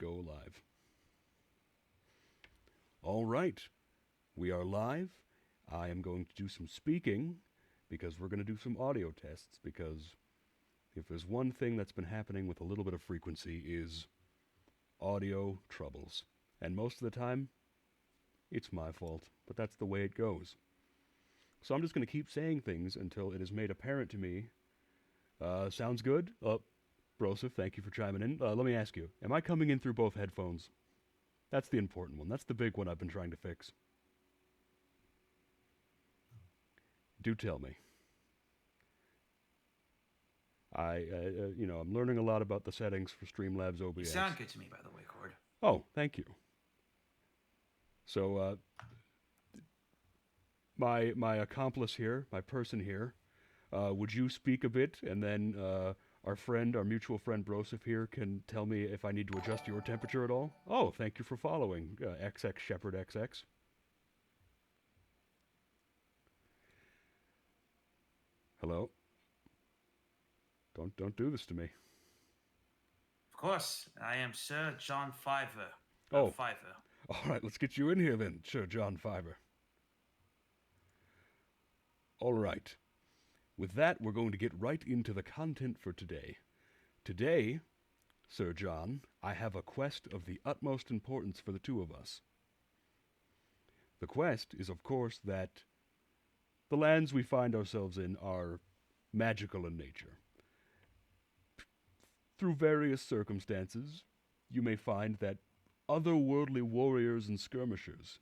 go live. All right, we are live. I am going to do some speaking because we're going to do some audio tests, because if there's one thing that's been happening with a little bit of frequency is audio troubles. And most of the time, it's my fault, but that's the way it goes. So I'm just going to keep saying things until it is made apparent to me. Sounds good? Broseph, thank you for chiming in. Let me ask you, am I coming in through both headphones? That's the important one. That's the big one I've been trying to fix. Do tell me. I'm learning a lot about the settings for Streamlabs OBS. You sound good to me, by the way, Cord. Oh, thank you. So, my accomplice here, my person here, would you speak a bit, and then our mutual friend Broseph here can tell me if I need to adjust your temperature at all? Oh, thank you for following, XX Shepherd XX. Hello? Don't do this to me. Of course, I am Sir John Fiverr. Oh, Fiverr. All right, let's get you in here then, Sir John Fiverr. All right. With that, we're going to get right into the content for today. Today, Sir John, I have a quest of the utmost importance for the two of us. The quest is, of course, that the lands we find ourselves in are magical in nature. Through various circumstances, you may find that otherworldly warriors and skirmishers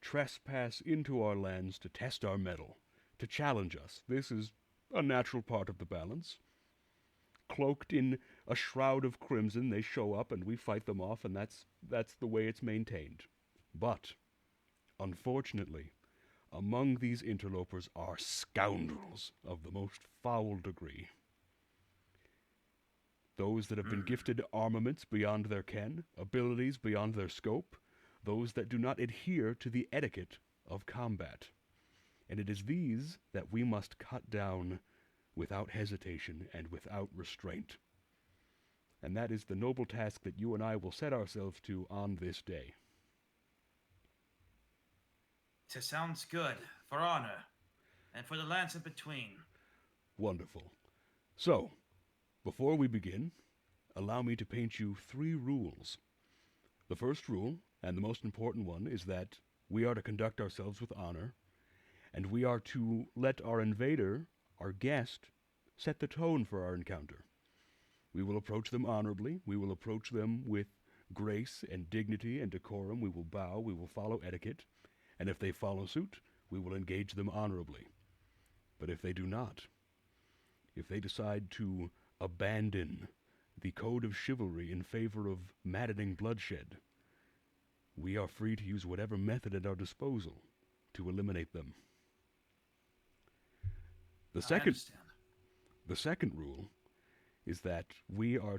trespass into our lands to test our mettle, to challenge us. This is a natural part of the balance. Cloaked in a shroud of crimson, they show up and we fight them off, and that's the way it's maintained. But, unfortunately, among these interlopers are scoundrels of the most foul degree. Those that have been gifted armaments beyond their ken, abilities beyond their scope, those that do not adhere to the etiquette of combat. And it is these that we must cut down without hesitation and without restraint. And that is the noble task that you and I will set ourselves to on this day. It sounds good. For honor. And for the lands in between. Wonderful. So, before we begin, allow me to paint you 3 rules. The first rule, and the most important one, is that we are to conduct ourselves with honor, and we are to let our invader, our guest, set the tone for our encounter. We will approach them honorably. We will approach them with grace and dignity and decorum. We will bow. We will follow etiquette. And if they follow suit, we will engage them honorably. But if they do not, if they decide to abandon the code of chivalry in favor of maddening bloodshed, we are free to use whatever method at our disposal to eliminate them. The second rule is that we are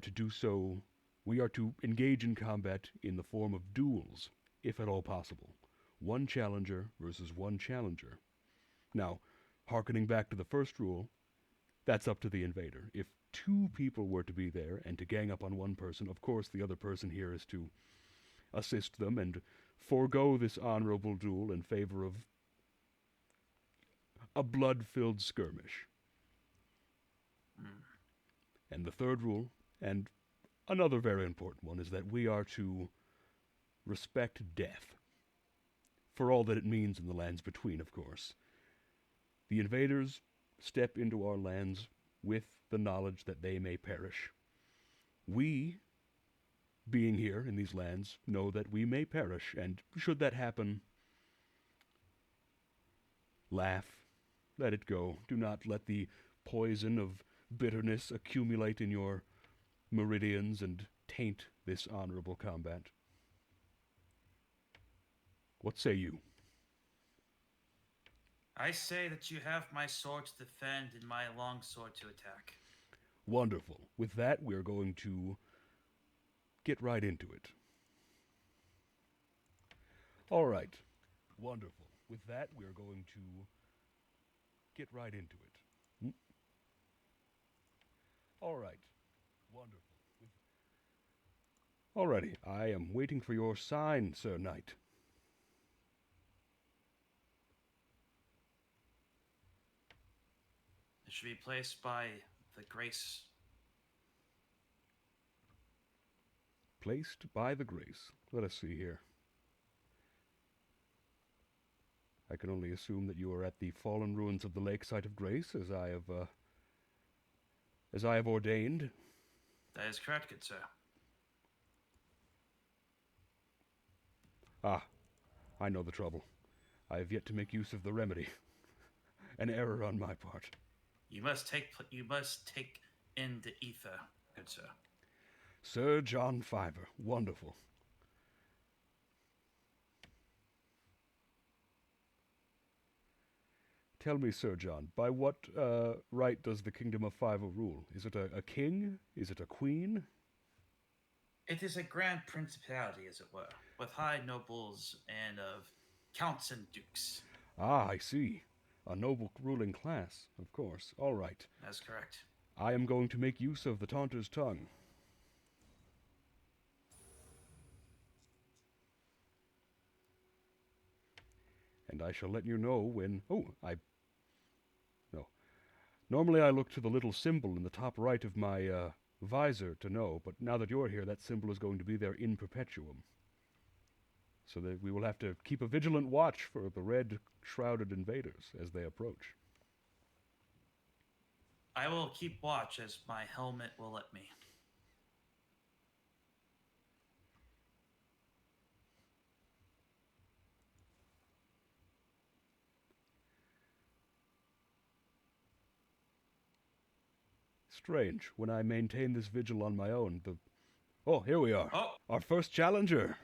to engage in combat in the form of duels, if at all possible. One challenger versus one challenger. Now, hearkening back to the first rule, that's up to the invader. If 2 people were to be there and to gang up on one person, of course the other person here is to assist them and forego this honorable duel in favor of a blood-filled skirmish. And the third rule, and another very important one, is that we are to respect death, for all that it means in the lands between, of course. The invaders step into our lands with the knowledge that they may perish. We, being here in these lands, know that we may perish, and should that happen, laugh, let it go. Do not let the poison of bitterness accumulate in your meridians and taint this honorable combat. What say you? I say that you have my sword to defend and my long sword to attack. Wonderful. With that, we're going to get right into it. All right. Wonderful. With that, we're going to get right into it. All right. Wonderful. Alrighty, I am waiting for your sign, Sir Knight. It should be placed by the grace. Placed by the grace. Let us see here. I can only assume that you are at the fallen ruins of the lake site of grace, as I have ordained. That is correct, good sir. Ah, I know the trouble. I have yet to make use of the remedy. An error on my part. You must take in the ether, good sir. Sir John Fiverr. Wonderful. Tell me, Sir John, by what right does the kingdom of Fiverr rule? Is it a king? Is it a queen? It is a grand principality, as it were, with high nobles and of counts and dukes. Ah, I see. A noble ruling class, of course. All right. That's correct. I am going to make use of the Taunter's Tongue. And I shall let you know when... Oh, No. Normally I look to the little symbol in the top right of my visor to know, but now that you're here, that symbol is going to be there in perpetuum. So that we will have to keep a vigilant watch for the red-shrouded invaders as they approach. I will keep watch as my helmet will let me. Strange. When I maintain this vigil on my own, Oh, here we are. Oh! Our first challenger.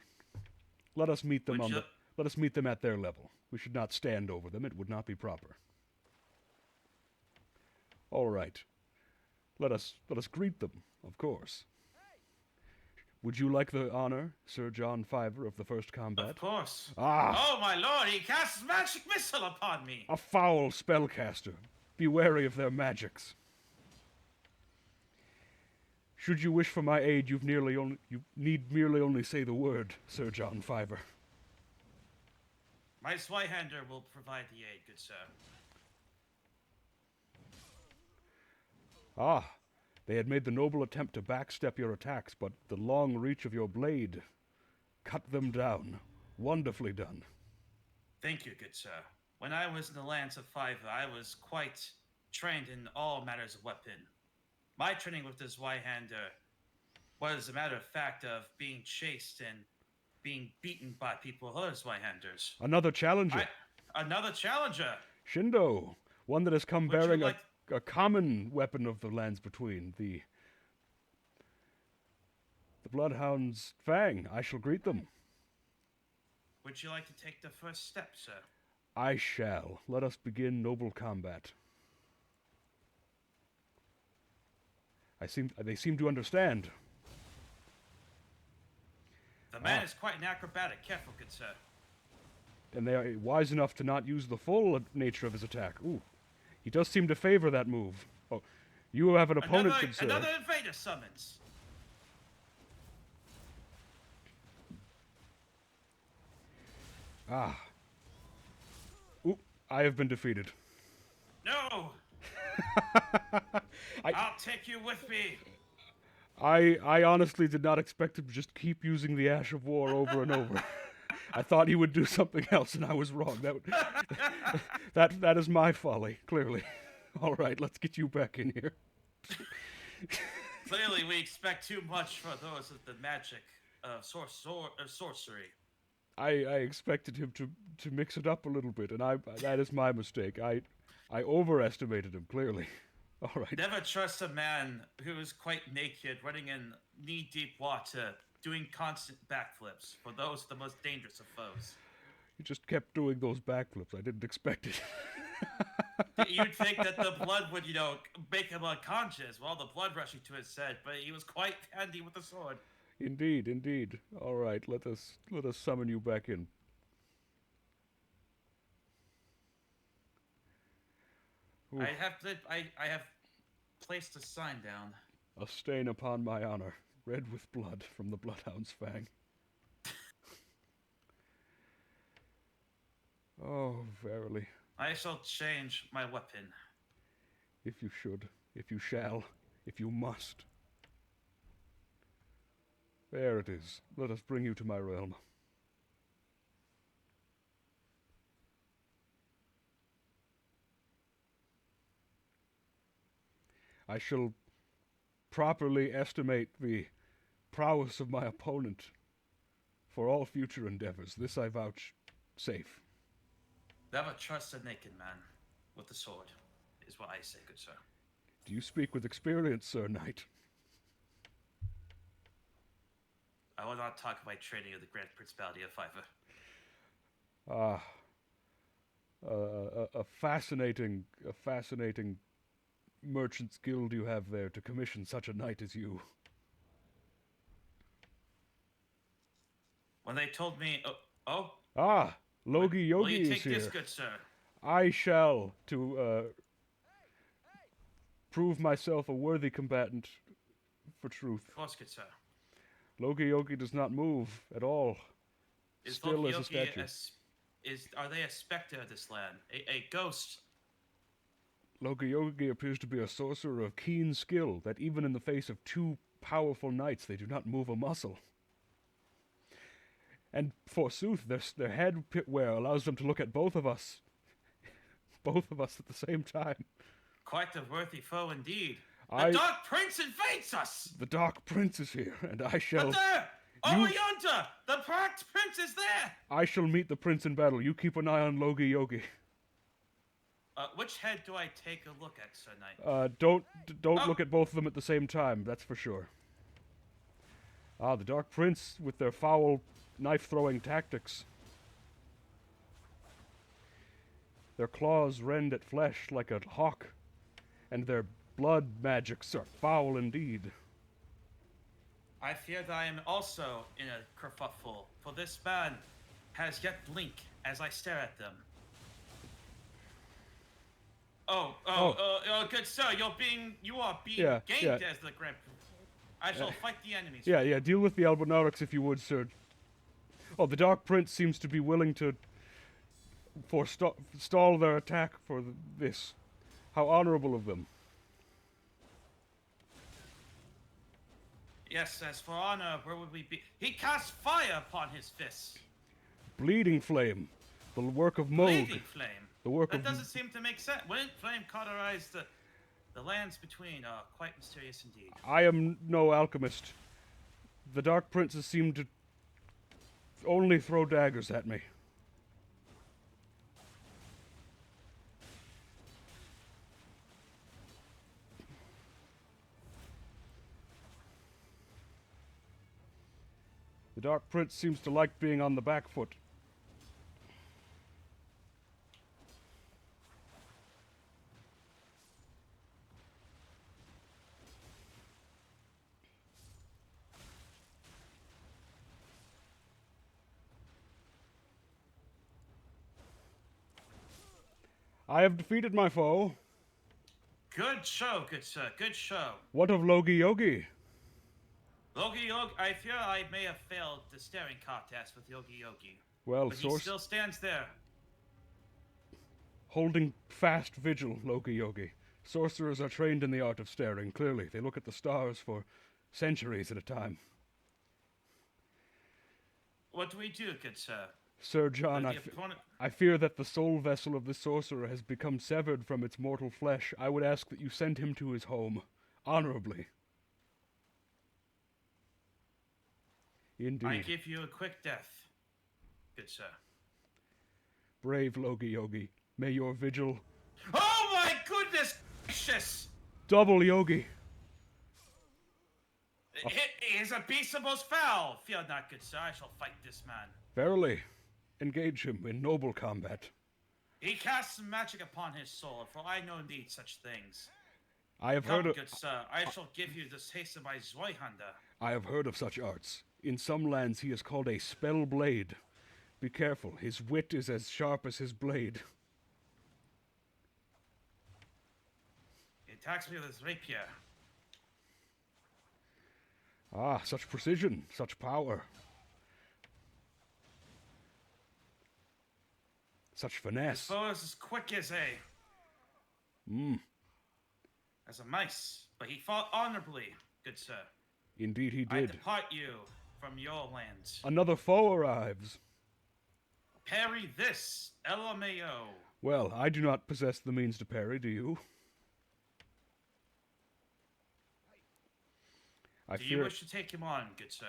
Let us meet them Let us meet them at their level. We should not stand over them. It would not be proper. All right. Let us greet them, of course. Would you like the honor, Sir John Fiverr, of the first combat? Of course. Ah! Oh, my lord, he casts magic missile upon me! A foul spellcaster. Be wary of their magics. Should you wish for my aid, you need merely only say the word, Sir John Fiverr. My Zweihander will provide the aid, good sir. Ah, they had made the noble attempt to backstep your attacks, but the long reach of your blade cut them down. Wonderfully done. Thank you, good sir. When I was in the lands of Fiverr, I was quite trained in all matters of weapon. My training with this Zweihander was a matter of fact of being chased and being beaten by people with other Zweihanders. Another challenger. Another challenger. Shindo, one that has come bearing a common weapon of the lands between, the Bloodhound's Fang. I shall greet them. Would you like to take the first step, sir? I shall. Let us begin noble combat. They seem to understand. The man is quite an acrobatic. Careful, good sir. And they are wise enough to not use the full nature of his attack. Ooh. He does seem to favor that move. Oh, you have an opponent, good sir. Another invader summons. Ah. Ooh, I have been defeated. No! I'll take you with me. I honestly did not expect him to just keep using the Ash of War over and over. I thought he would do something else, and I was wrong. That is my folly, clearly. All right, let's get you back in here. Clearly, we expect too much for those with the magic of sorcery. I expected him to mix it up a little bit, and that is my mistake. I overestimated him, clearly. All right. Never trust a man who is quite naked, running in knee-deep water, doing constant backflips. For those are the most dangerous of foes. He just kept doing those backflips. I didn't expect it. You'd think that the blood would, make him unconscious, while the blood rushing to his head, but he was quite handy with the sword. Indeed, indeed. All right, let us summon you back in. Ooh. I have placed a sign down. A stain upon my honor. red with blood from the Bloodhound's fang. Oh, verily. I shall change my weapon. If you should, if you shall, if you must. There it is. Let us bring you to my realm. I shall properly estimate the prowess of my opponent for all future endeavors. This I vouch safe. Never trust a naked man with a sword, is what I say, good sir. Do you speak with experience, Sir Knight? I will not talk of my training of the Grand Principality of Fiverr. A fascinating merchant's guild you have there to commission such a knight as you. When they told me, Logi Yogi will you is take here. this, good sir? I shall, to prove myself a worthy combatant for truth. Of course, good sir. Logi Yogi does not move at all. Is Still Loki as a statue. Are they a specter of this land? A ghost? Logi Yogi appears to be a sorcerer of keen skill, that even in the face of two powerful knights they do not move a muscle. And forsooth, their head wear allows them to look at both of us. Both of us at the same time. Quite a worthy foe indeed. The Dark Prince invades us! The Dark Prince is here, and I shall... But there! Over yonder! The Dark Prince is there! I shall meet the prince in battle. You keep an eye on Logi Yogi. Which head do I take a look at, Sir Knight? Don't look at both of them at the same time, that's for sure. The Dark Prince with their foul knife-throwing tactics. Their claws rend at flesh like a hawk, and their blood magics are foul indeed. I fear that I am also in a kerfuffle, for this man has yet blink as I stare at them. Good sir, you are being gamed as the Grand Prince. I shall fight the enemies. Yeah, deal with the Albonaurix if you would, sir. Oh, the Dark Prince seems to be willing to stall their attack for this. How honorable of them. Yes, as for honor, where would we be? He casts fire upon his fists. Bleeding flame. The work of mold. Bleeding flame? That doesn't seem to make sense. Wouldn't flame cauterize the lands between? Quite mysterious indeed. I am no alchemist. The Dark Princes seem to only throw daggers at me. The Dark Prince seems to like being on the back foot. I have defeated my foe. Good show, good sir, good show. What of Logi Yogi? Logi Yogi, I fear I may have failed the staring contest with Yogi Yogi. Well, but he still stands there. Holding fast vigil, Logi Yogi. Sorcerers are trained in the art of staring, clearly. They look at the stars for centuries at a time. What do we do, good sir? Sir John, I fear that the soul vessel of this sorcerer has become severed from its mortal flesh. I would ask that you send him to his home, honorably. Indeed. I give you a quick death, good sir. Brave Logi Yogi, may your vigil... Oh my goodness gracious! Double Yogi! He is a beast of most foul! Fear not, good sir, I shall fight this man. Verily. Engage him in noble combat. He casts magic upon his soul, for I know need such things. I have heard of... good sir, I shall give you the taste of my Zweihanda. I have heard of such arts. In some lands he is called a spell blade. Be careful, his wit is as sharp as his blade. He attacks me with his rapier. Ah, such precision, such power. Such His finesse. foe is as quick as Mm, as a mice, but he fought honorably, good sir. indeed he I did. depart you from your lands. Another foe arrives. Parry this, LMAO. Well, I do not possess the means to parry, do you? Do you wish to take him on, good sir?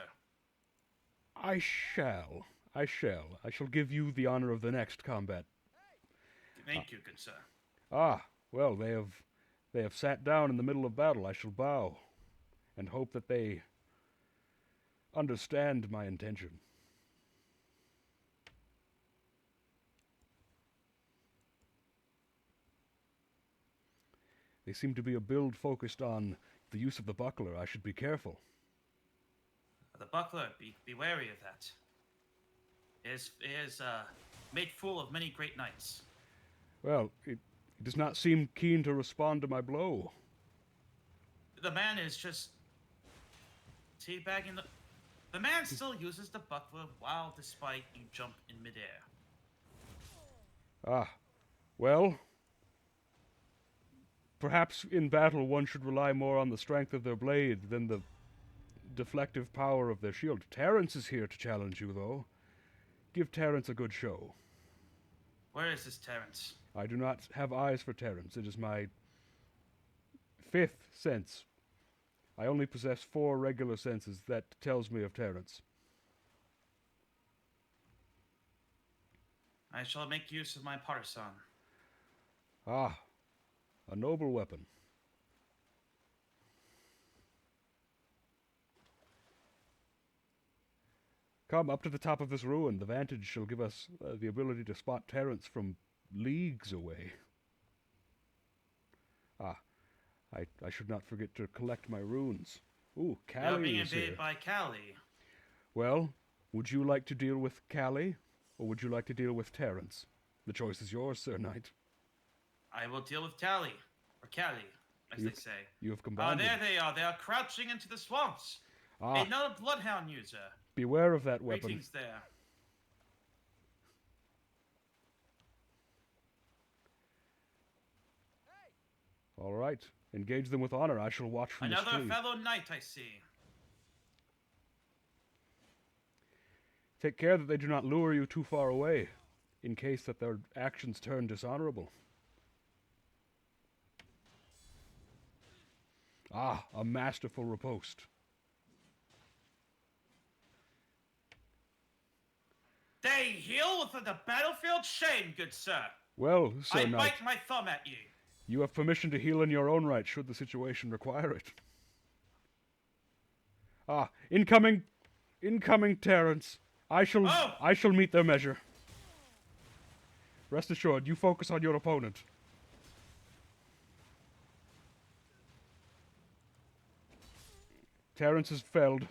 I shall. I shall give you the honor of the next combat. Thank you, good sir. Ah, well, they have sat down in the middle of battle. I shall bow, and hope that they understand my intention. They seem to be a build focused on the use of the buckler. I should be careful. The buckler, be wary of that. It is made full of many great knights. Well, it does not seem keen to respond to my blow. The man is just teabagging the man still uses the buckler while despite you jump in midair. Ah, well, perhaps in battle one should rely more on the strength of their blade than the deflective power of their shield. Terrence is here to challenge you, though. Give Terrence a good show. Where is this Terrence? I do not have eyes for Terrence. It is my 5th sense. I only possess 4 regular senses. That tells me of Terrence. I shall make use of my partisan. Ah, a noble weapon. Come up to the top of this ruin. The vantage shall give us the ability to spot Terrence from leagues away. Ah, I should not forget to collect my runes. Ooh, You're Callie being is here. invaded by Callie. Well, would you like to deal with Callie, or would you like to deal with Terrence? The choice is yours, Sir Knight. I will deal with Callie, or Callie, as they say. You have combined There them. they are. They are crouching into the swamps. Ah, Another Bloodhound user. beware of that weapon. Greetings there. All right, engage them with honor. I shall watch from the Another street. fellow knight, I see. Take care that they do not lure you too far away, in case that their actions turn dishonorable. Ah, a masterful riposte. They heal within the battlefield? Shame, good sir. Well, Sir I Knight, bite my thumb at you. you have permission to heal in your own right, should the situation require it. Ah, incoming Terrence. I shall meet their measure. Rest assured, you focus on your opponent. Terrence is felled.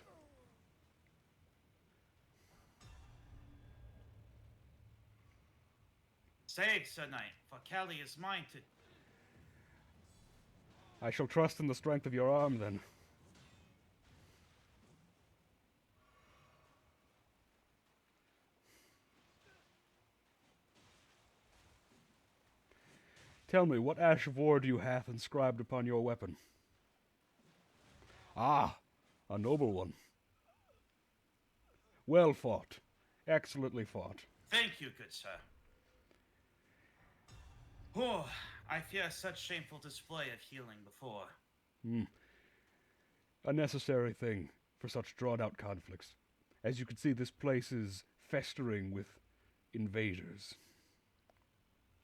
Say, Sir Knight, for Callie is mine to... I shall trust in the strength of your arm, then. Tell me, what ash of war do you hath inscribed upon your weapon? Ah, a noble one. Well fought. Excellently fought. Thank you, good sir. Oh, I fear such shameful display of healing before. A necessary thing for such drawn-out conflicts. As you can see, this place is festering with invaders.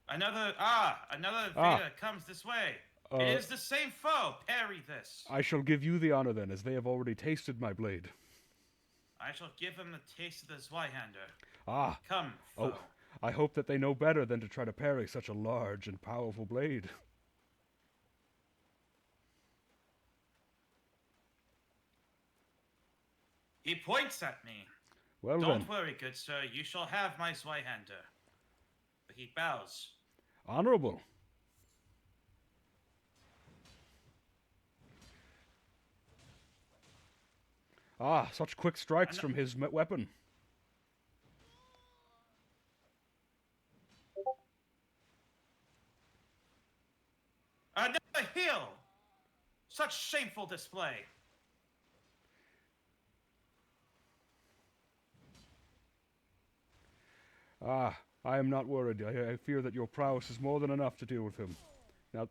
Another invader comes this way. It is the same foe. Parry this. I shall give you the honor then, as they have already tasted my blade. I shall give him the taste of the Zweihander. Ah, Come, foe. oh, I hope that they know better than to try to parry such a large and powerful blade. He points at me. Well Don't then, worry, good sir. You shall have my Zweihander. But he bows. honorable. Ah, such quick strikes from his weapon. Another heal! Such shameful display. Ah, I am not worried. I fear that your prowess is more than enough to deal with him. Now...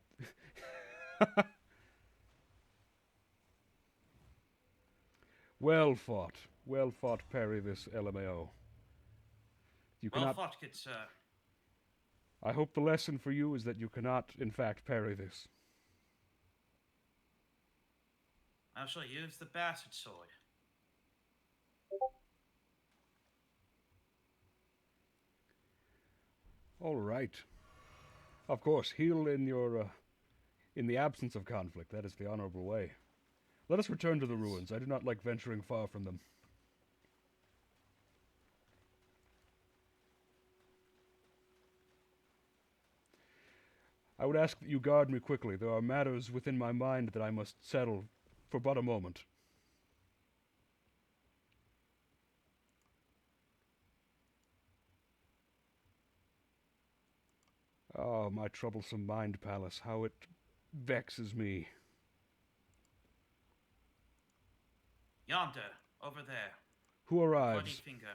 Well fought. Well fought, parry this LMAO. You Well cannot... fought, good sir. I hope the lesson for you is that you cannot, in fact, parry this. I shall use the bastard sword. All right. Of course, heal in your... in the absence of conflict. That is the honorable way. Let us return to the ruins. I do not like venturing far from them. I would ask that you guard me quickly. There are matters within my mind that I must settle for but a moment. Oh, my troublesome mind palace, how it vexes me. Yonder, over there. Who Bloody arrives? finger.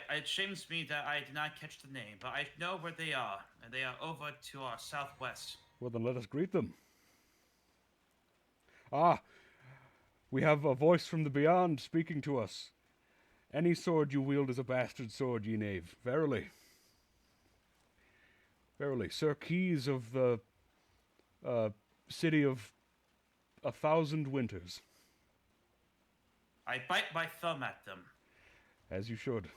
It shames me that I did not catch the name, but I know where they are, and they are over to our southwest. Well, then let us greet them. Ah, we have a voice from the beyond speaking to us. Any sword you wield is a bastard sword, ye knave. Verily. Verily. Sir Keys of the city of 1,000 winters. I bite my thumb at them. As you should.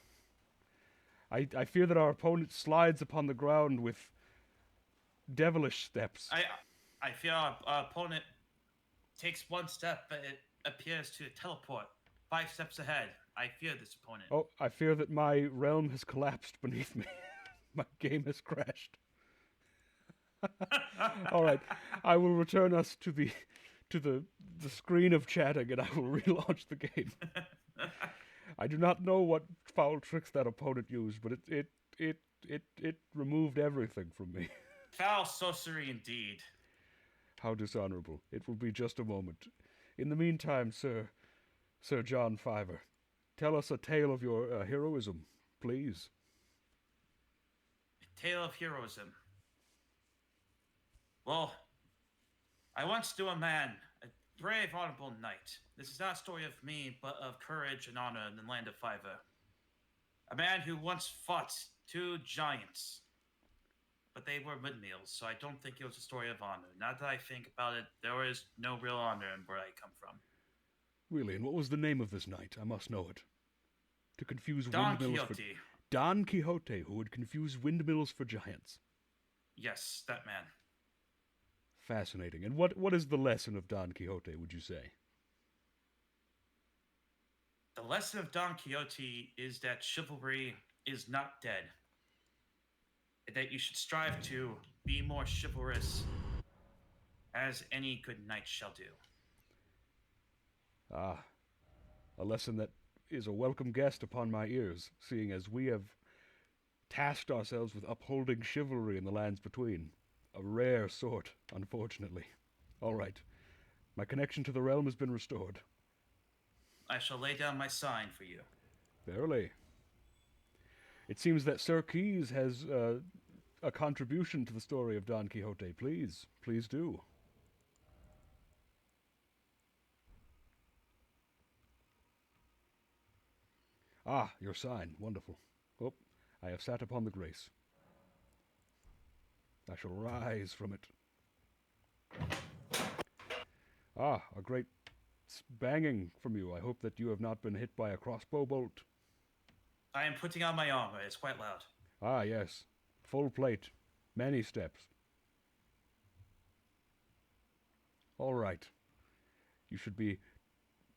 I fear that our opponent slides upon the ground with devilish steps. I fear our opponent takes one step, but it appears to teleport 5 steps ahead. I fear this opponent. Oh, I fear that my realm has collapsed beneath me. My game has crashed. All right, I will return us to the screen of chatting, and I will relaunch the game. I do not know what foul tricks that opponent used, but it removed everything from me. Foul sorcery indeed. How dishonorable. It will be just a moment. In the meantime, Sir John Fiverr, tell us a tale of your heroism, please. A tale of heroism. Well, I once knew a man, a brave, honorable knight. This is not a story of me, but of courage and honor in the land of Fiverr. A man who once fought 2 giants. But they were windmills, so I don't think it was a story of honor. Now that I think about it, there is no real honor in where I come from. Really, and what was the name of this knight? I must know it. To confuse Don windmills Quixote. for... Don Quixote, who would confuse windmills for giants. Yes, that man. Fascinating. And what is the lesson of Don Quixote, would you say? The lesson of Don Quixote is that chivalry is not dead. And that you should strive to be more chivalrous, as any good knight shall do. Ah, a lesson that is a welcome guest upon my ears, seeing as we have tasked ourselves with upholding chivalry in the lands between. A rare sort, unfortunately. All right. My connection to the realm has been restored. I shall lay down my sign for you. Verily. It seems that Sir Keys has a contribution to the story of Don Quixote. Please, please do. Ah, your sign. Wonderful. Oh, I have sat upon the grace. I shall rise from it. Ah, a great banging from you. I hope that you have not been hit by a crossbow bolt. I am putting on my armor. It's quite loud. Ah, yes. Full plate. Many steps. All right. You should be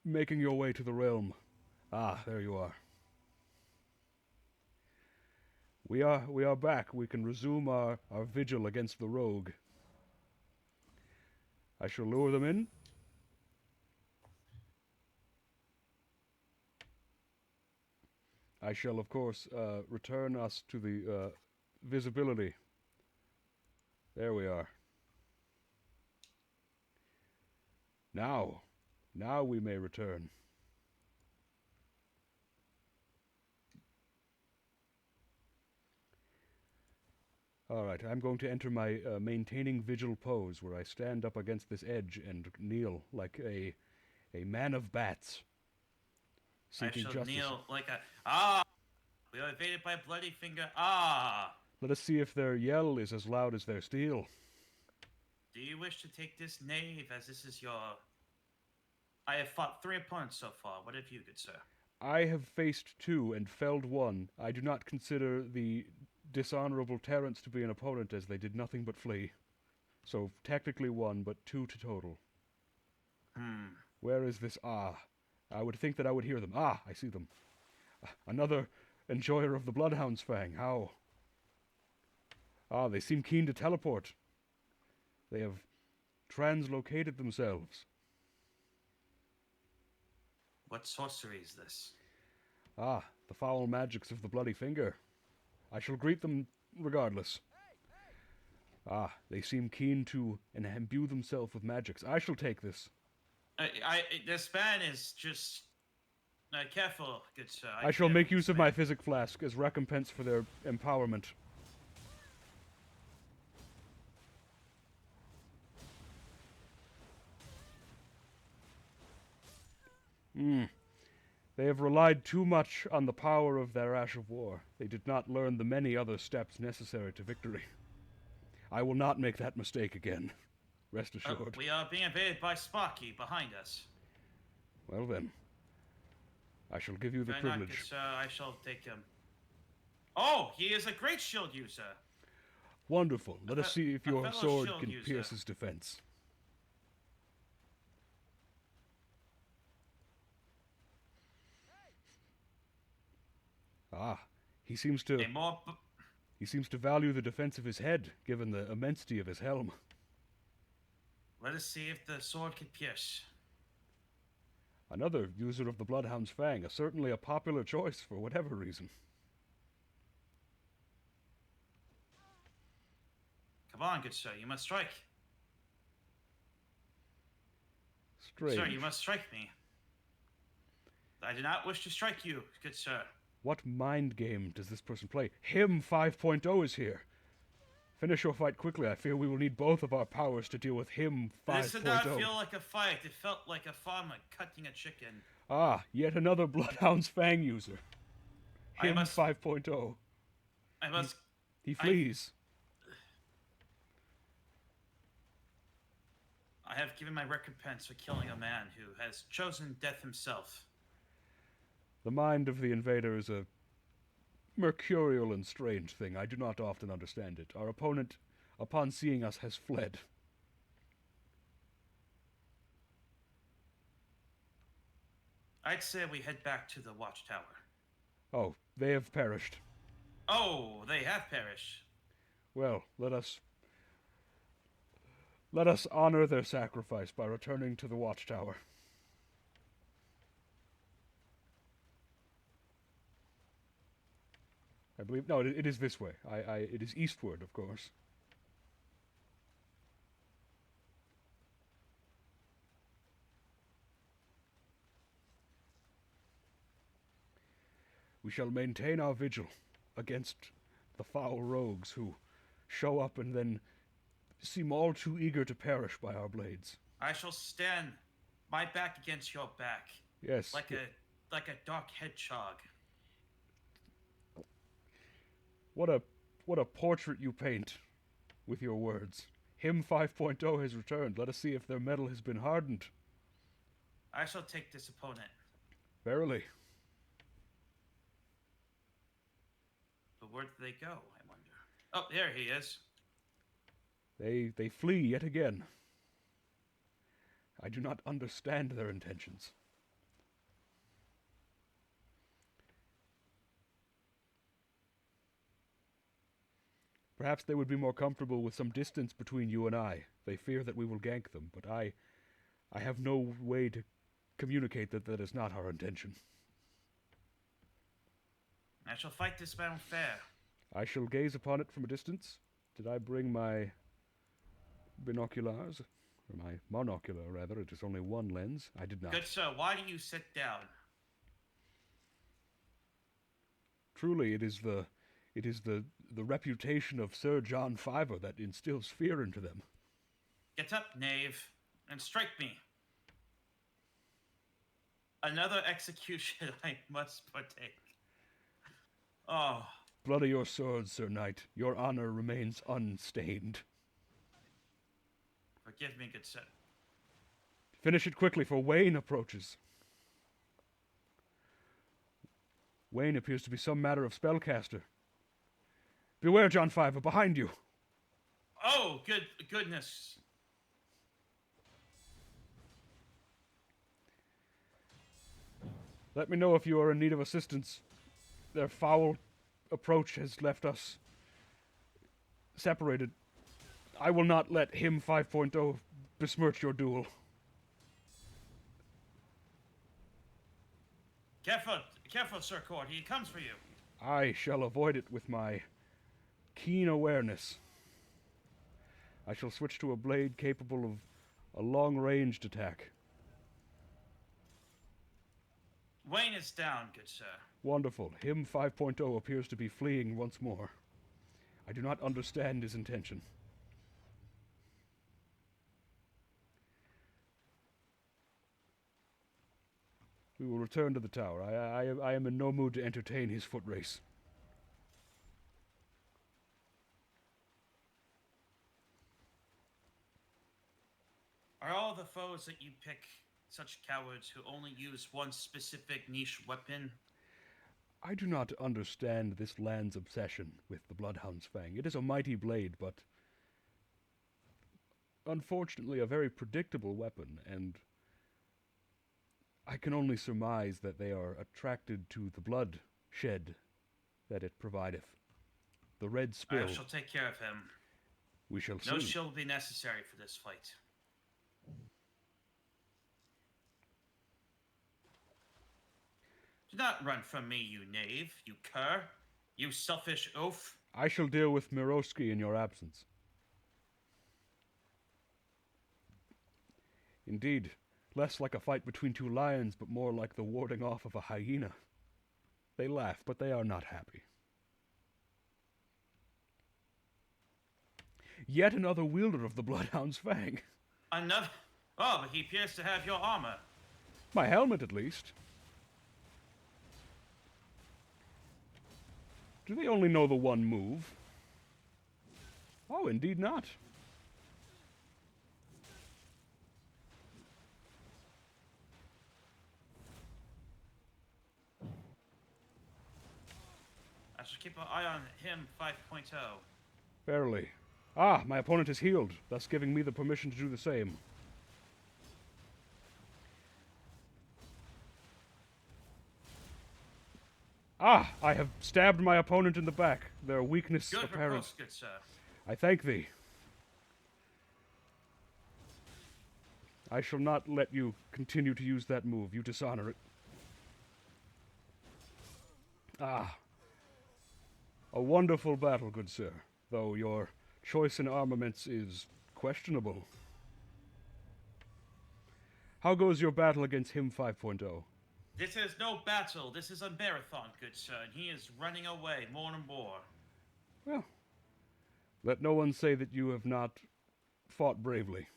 making your way to the realm. Ah, there you are. We are back. We can resume our vigil against the rogue. I shall lure them in. I shall, of course, return us to the visibility. There we are. Now we may return. Alright, I'm going to enter my maintaining vigil pose, where I stand up against this edge and kneel like a man of bats. I Seeking shall justice. kneel like a... Ah! We are invaded by Bloody Finger. Ah! Let us see if their yell is as loud as their steel. Do you wish to take this knave, as this is your... I have fought 3 opponents so far. What have you, good sir? I have faced 2 and felled 1. I do not consider the dishonorable Terrence to be an opponent, as they did nothing but flee. So technically 1, but 2 to total. Where is this I would think that I would hear them. I see them. Another enjoyer of the Bloodhound's Fang. How? They seem keen to teleport. They have translocated themselves. What sorcery is this? The foul magics of the Bloody Finger. I shall greet them regardless. They seem keen to imbue themselves with magics. I shall take this. This man is just... careful, good sir. I shall make use of my physic flask as recompense for their empowerment. They have relied too much on the power of their Ash of War. They did not learn the many other steps necessary to victory. I will not make that mistake again. Rest assured. We are being invaded by Sparky behind us. Well then, I shall give you the privilege. Good sir, I shall take him. Oh, he is a great shield user. Wonderful. Let us see if your sword can user. pierce his defense. He seems to value the defense of his head, given the immensity of his helm. Let us see if the sword can pierce. Another user of the Bloodhound's Fang, certainly a popular choice for whatever reason. Come on, good sir, you must strike. Strange. Sir, you must strike me. I do not wish to strike you, good sir. What mind game does this person play? Him 5.0 is here. Finish your fight quickly. I fear we will need both of our powers to deal with him 5.0. This did not feel like a fight. It felt like a farmer cutting a chicken. Yet another Bloodhound's Fang user. Him 5.0. I must... He flees. I have given my recompense for killing a man who has chosen death himself. The mind of the invader is a mercurial and strange thing. I do not often understand it. Our opponent, upon seeing us, has fled. I'd say we head back to the watchtower. Oh, they have perished. Oh, they have perished. Well, let us honor their sacrifice by returning to the watchtower. I believe... No, it is this way. It is eastward, of course. We shall maintain our vigil against the foul rogues who show up and then seem all too eager to perish by our blades. I shall stand my back against your back. Yes. Like a dark hedgehog. What a portrait you paint with your words. Him 5.0 has returned. Let us see if their metal has been hardened. I shall take this opponent. Verily. But where did they go, I wonder? Oh, there he is. They flee yet again. I do not understand their intentions. Perhaps they would be more comfortable with some distance between you and I. They fear that we will gank them, but I have no way to communicate that is not our intention. I shall fight this man fair. I shall gaze upon it from a distance. Did I bring my binoculars? Or my monocular, rather. It is only one lens. I did not. Good sir, why do you sit down? Truly, it is the reputation of Sir John Fiverr that instills fear into them. Get up, knave, and strike me. Another execution I must partake. Oh. Bloody your swords, Sir Knight. Your honor remains unstained. Forgive me, good sir. Finish it quickly, for Wayne approaches. Wayne appears to be some matter of spellcaster. Beware, John Fiverr, behind you. Oh, goodness. Let me know if you are in need of assistance. Their foul approach has left us separated. I will not let him 5.0 besmirch your duel. Careful, Sir Court. He comes for you. I shall avoid it with my keen awareness. I shall switch to a blade capable of a long-ranged attack. Wayne is down, good sir. Wonderful. Him 5.0 appears to be fleeing once more. I do not understand his intention. We will return to the tower. I am in no mood to entertain his foot race. Are all the foes that you pick such cowards who only use one specific niche weapon? I do not understand this land's obsession with the Bloodhound's Fang. It is a mighty blade, but unfortunately a very predictable weapon, and I can only surmise that they are attracted to the blood shed that it provideth. The red spill. I shall take care of him. We shall see. No shield will be necessary for this fight. Do not run from me, you knave, you cur, you selfish oaf. I shall deal with Miroski in your absence. Indeed, less like a fight between two lions, but more like the warding off of a hyena. They laugh, but they are not happy. Yet another wielder of the Bloodhound's Fang. Another? Oh, but he appears to have your armor. My helmet, at least. Do they only know the one move? Oh, indeed not. I shall keep an eye on him 5.0. Barely. Ah, my opponent is healed, thus giving me the permission to do the same. Ah, I have stabbed my opponent in the back. Their weakness Good apparent. repulse, good sir. I thank thee. I shall not let you continue to use that move. You dishonor it. Ah. A wonderful battle, good sir, though your choice in armaments is questionable. How goes your battle against him 5.0? This is no battle. This is a marathon, good sir, and he is running away more and more. Well, let no one say that you have not fought bravely.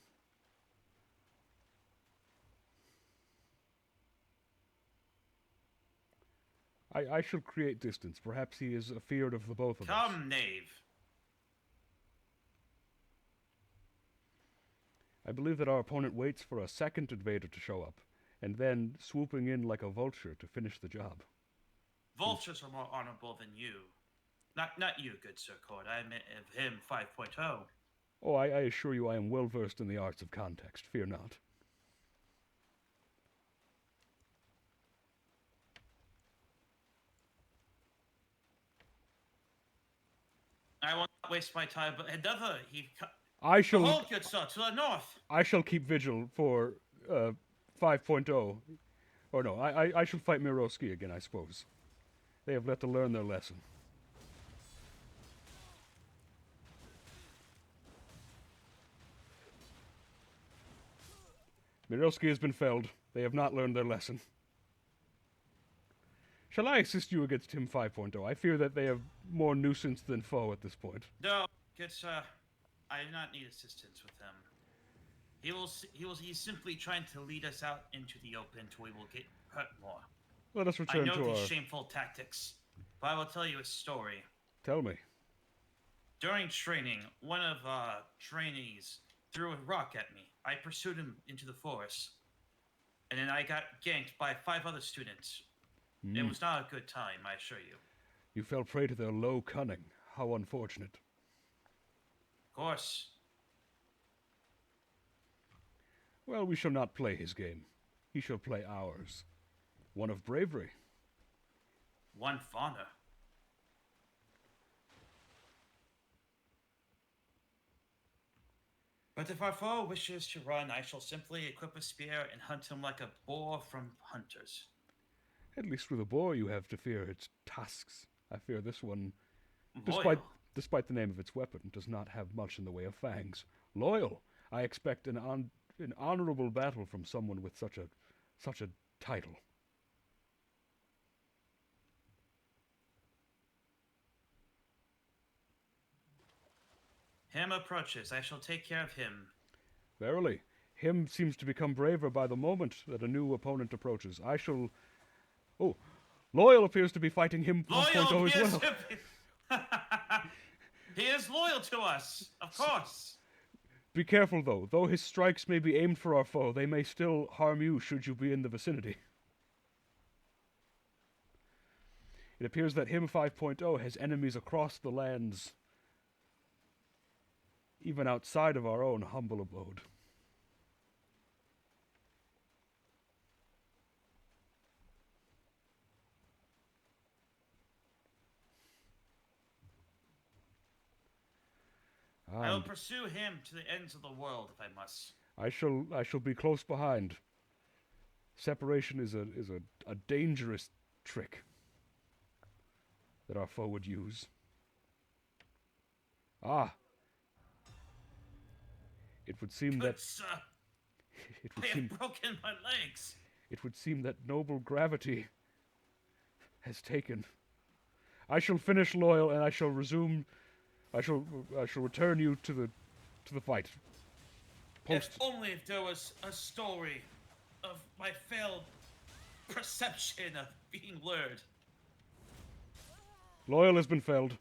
I shall create distance. Perhaps he is afeard of the both of us. Come, knave. I believe that our opponent waits for a second invader to show up, and then swooping in like a vulture to finish the job. Vultures are more honorable than you. Not you, good Sir Court. I meant of him 5.0. Oh, I assure you I am well versed in the arts of context. Fear not. I will not waste my time, but another, I shall... Behold, good sir, to the north. I shall keep vigil for 5.0. Or no, I shall fight Miroski again, I suppose. They have yet to learn their lesson. Miroski has been felled. They have not learned their lesson. Shall I assist you against him 5.0? I fear that they have more nuisance than foe at this point. No, it's I do not need assistance with him. He's simply trying to lead us out into the open till we will get hurt more. Let us return to our... I know these shameful tactics, but I will tell you a story. Tell me. During training, one of trainees threw a rock at me. I pursued him into the forest, and then I got ganked by 5 other students. It was not a good time, I assure you. You fell prey to their low cunning. How unfortunate. Of course. Well, we shall not play his game. He shall play ours. One of bravery. One of honor. But if our foe wishes to run, I shall simply equip a spear and hunt him like a boar from hunters. At least with a boar you have to fear its tusks. I fear this one, Loyal. despite the name of its weapon, does not have much in the way of fangs. Loyal. I expect an honorable battle from someone with such a title. Him approaches. I shall take care of him. Verily, him seems to become braver by the moment that a new opponent approaches. I shall... Oh, Loyal appears to be fighting him 1.0 as well. He is loyal to us, of course. Be careful, though. Though his strikes may be aimed for our foe, they may still harm you should you be in the vicinity. It appears that him 5.0 has enemies across the lands, even outside of our own humble abode. I will pursue him to the ends of the world if I must. I shall be close behind. Separation is a dangerous trick that our foe would use. Ah. It would seem Good that sir, I have broken my legs. It would seem that noble gravity has taken. I shall finish Loyal, and I shall resume. I shall return you to the fight. If only if there was a story of my failed perception of being lured. Loyal has been felled.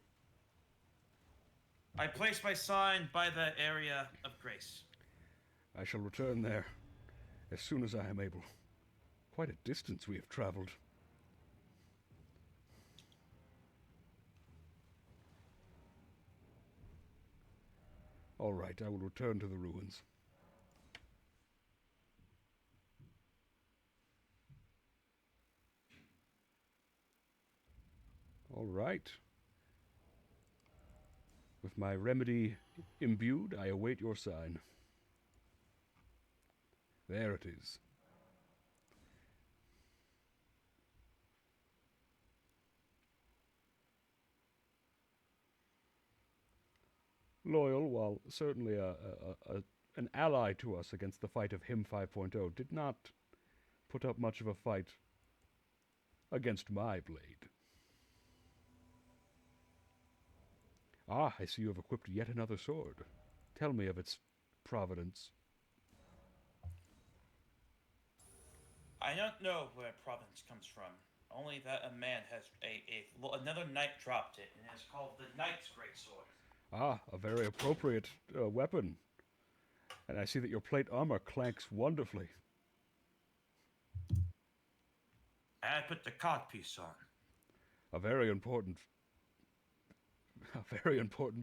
I place my sign by the area of grace. I shall return there as soon as I am able. Quite a distance we have traveled. All right, I will return to the ruins. All right. With my remedy imbued, I await your sign. There it is. Loyal, while certainly an ally to us against the fight of him 5.0, did not put up much of a fight against my blade. Ah, I see you have equipped yet another sword. Tell me of its providence. I don't know where province comes from. Only that a man has another knight dropped it, and it's called the Knight's Greatsword. Ah, a very appropriate weapon. And I see that your plate armor clanks wonderfully. I put the codpiece on. A very important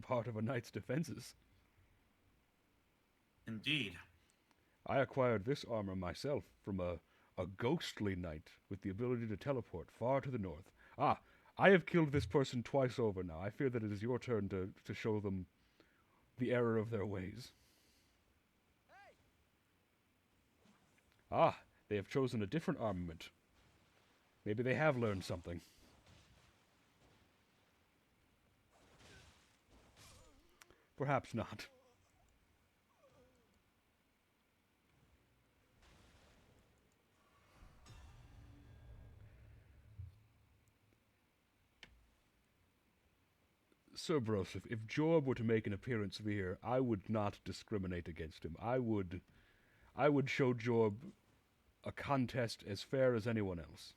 part of a knight's defenses. Indeed. I acquired this armor myself from a ghostly knight with the ability to teleport far to the north. Ah, I have killed this person twice over now. I fear that it is your turn to show them the error of their ways. Ah, they have chosen a different armament. Maybe they have learned something. Perhaps not. Cerberus, if Job were to make an appearance here, I would not discriminate against him. I would show Job a contest as fair as anyone else.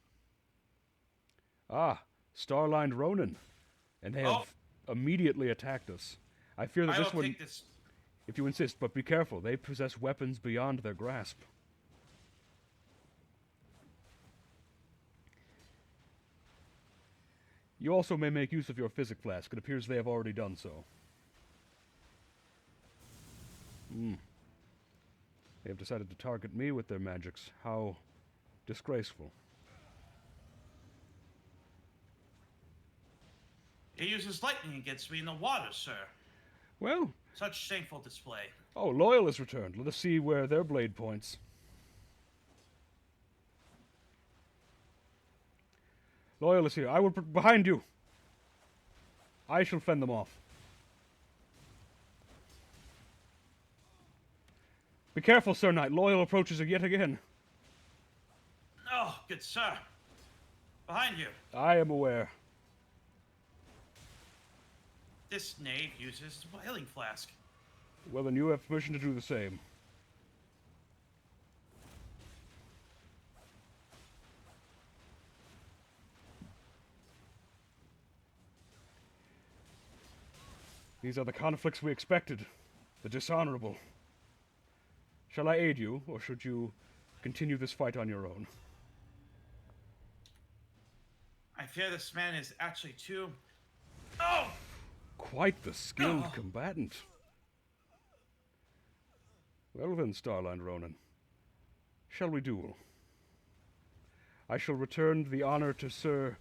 Ah, Starlined Ronin. And they have immediately attacked us. I fear that this one, take this. if you insist, but be careful. They possess weapons beyond their grasp. You also may make use of your physic flask. It appears they have already done so. They have decided to target me with their magics. How disgraceful. He uses lightning against me in the water, sir. Well, Such shameful display. oh, Loyal has returned. Let us see where their blade points. Loyal is here. I will behind you. I shall fend them off. Be careful, Sir Knight. Loyal approaches yet again. Oh, good sir. Behind you. I am aware. This knave uses a healing flask. Well, then you have permission to do the same. These are the conflicts we expected. The dishonorable. Shall I aid you, or should you continue this fight on your own? I fear this man is actually too... Oh! Quite the skilled combatant. Well then, Starlined Ronin. Shall we duel? I shall return the honor to Sir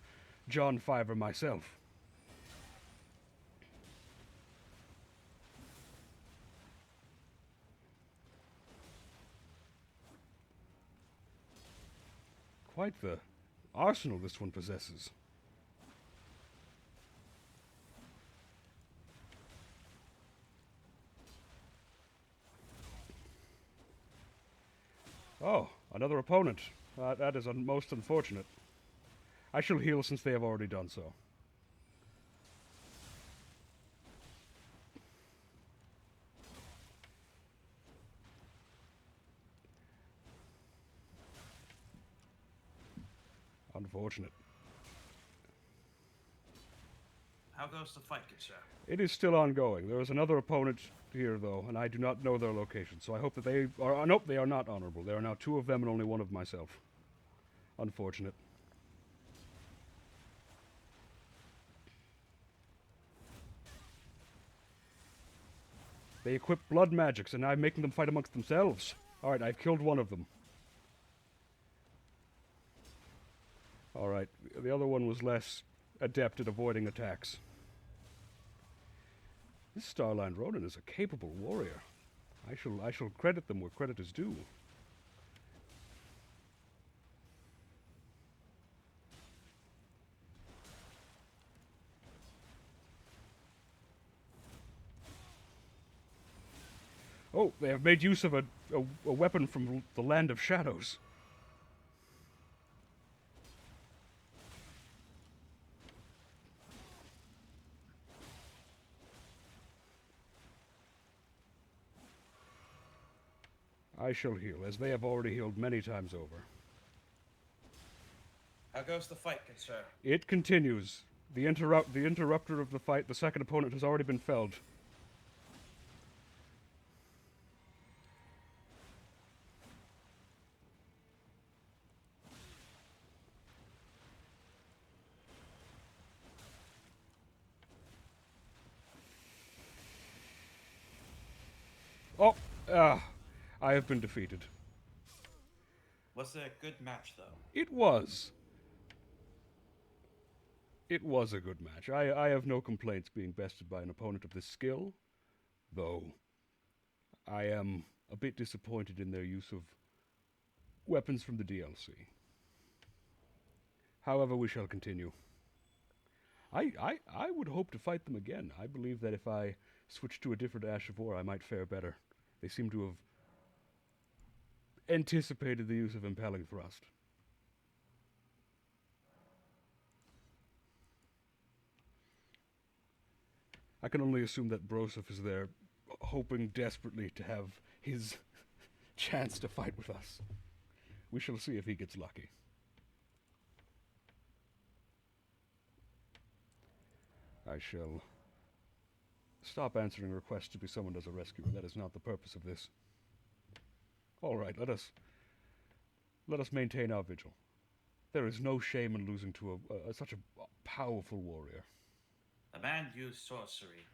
John Fiverr myself. Quite the arsenal this one possesses. Oh, another opponent. That is most unfortunate. I shall heal since they have already done so. Unfortunate. How goes the fight, good sir? It is still ongoing. There is another opponent here, though, and I do not know their location, so I hope that they are... nope, they are not honorable. There are now 2 of them and only 1 of myself. Unfortunate. They equip blood magics, and I'm making them fight amongst themselves. Alright, I've killed 1 of them. Alright, the other one was less adept at avoiding attacks. This Starlined Ronin is a capable warrior. I shall credit them where credit is due. Oh, they have made use of a weapon from the Land of Shadows. I shall heal, as they have already healed many times over. How goes the fight, good sir? It continues. The interrupter of the fight, the second opponent, has already been felled. Oh, I have been defeated. Was it a good match, though? It was. It was a good match. I have no complaints being bested by an opponent of this skill, though I am a bit disappointed in their use of weapons from the DLC. However, we shall continue. I would hope to fight them again. I believe that if I switched to a different Ash of War, I might fare better. They seem to have anticipated the use of Impelling Thrust. I can only assume that Broseph is there, hoping desperately to have his chance to fight with us. We shall see if he gets lucky. I shall stop answering requests to be summoned as a rescuer. That is not the purpose of this. All right, let us maintain our vigil. There is no shame in losing to such a powerful warrior. The man used sorcery.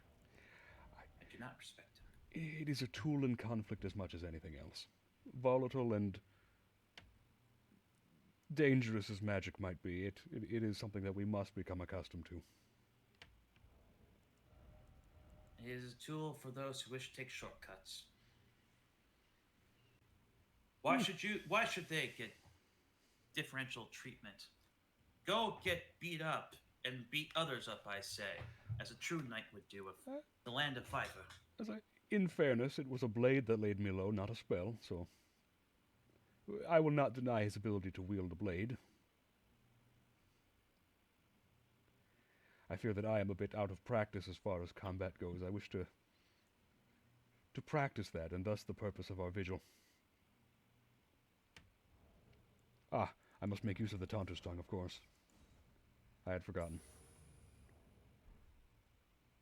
I do not respect him. It is a tool in conflict as much as anything else. Volatile and dangerous as magic might be, it is something that we must become accustomed to. It is a tool for those who wish to take shortcuts. Why should they get differential treatment? Go get beat up and beat others up, I say, as a true knight would do with the land of Fiverr. In fairness, it was a blade that laid me low, not a spell, so I will not deny his ability to wield a blade. I fear that I am a bit out of practice as far as combat goes. I wish to practice that, and thus the purpose of our vigil. Ah, I must make use of the Taunter's Tongue, of course. I had forgotten.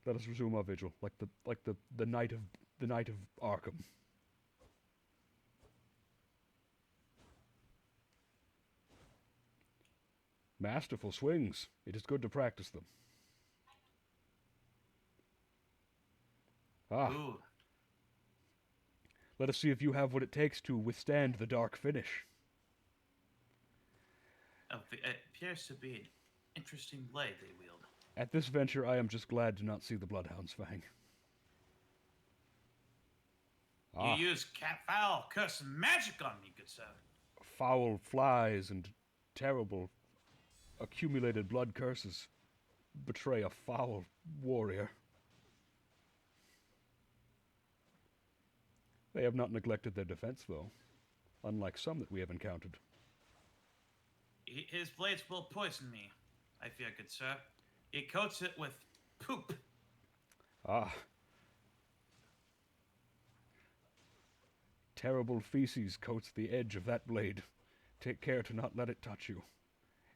Let us resume our vigil, like the Knight of Arkham. Masterful swings. It is good to practice them. Ah. Ooh. Let us see if you have what it takes to withstand the dark finish. It appears to be an interesting blade they wield. At this venture, I am just glad to not see the Bloodhound's Fang. You use foul, cursed magic on me, good sir. Foul flies and terrible accumulated blood curses betray a foul warrior. They have not neglected their defense, though, unlike some that we have encountered. His blades will poison me, I fear, good sir. He coats it with poop. Ah. Terrible feces coats the edge of that blade. Take care to not let it touch you.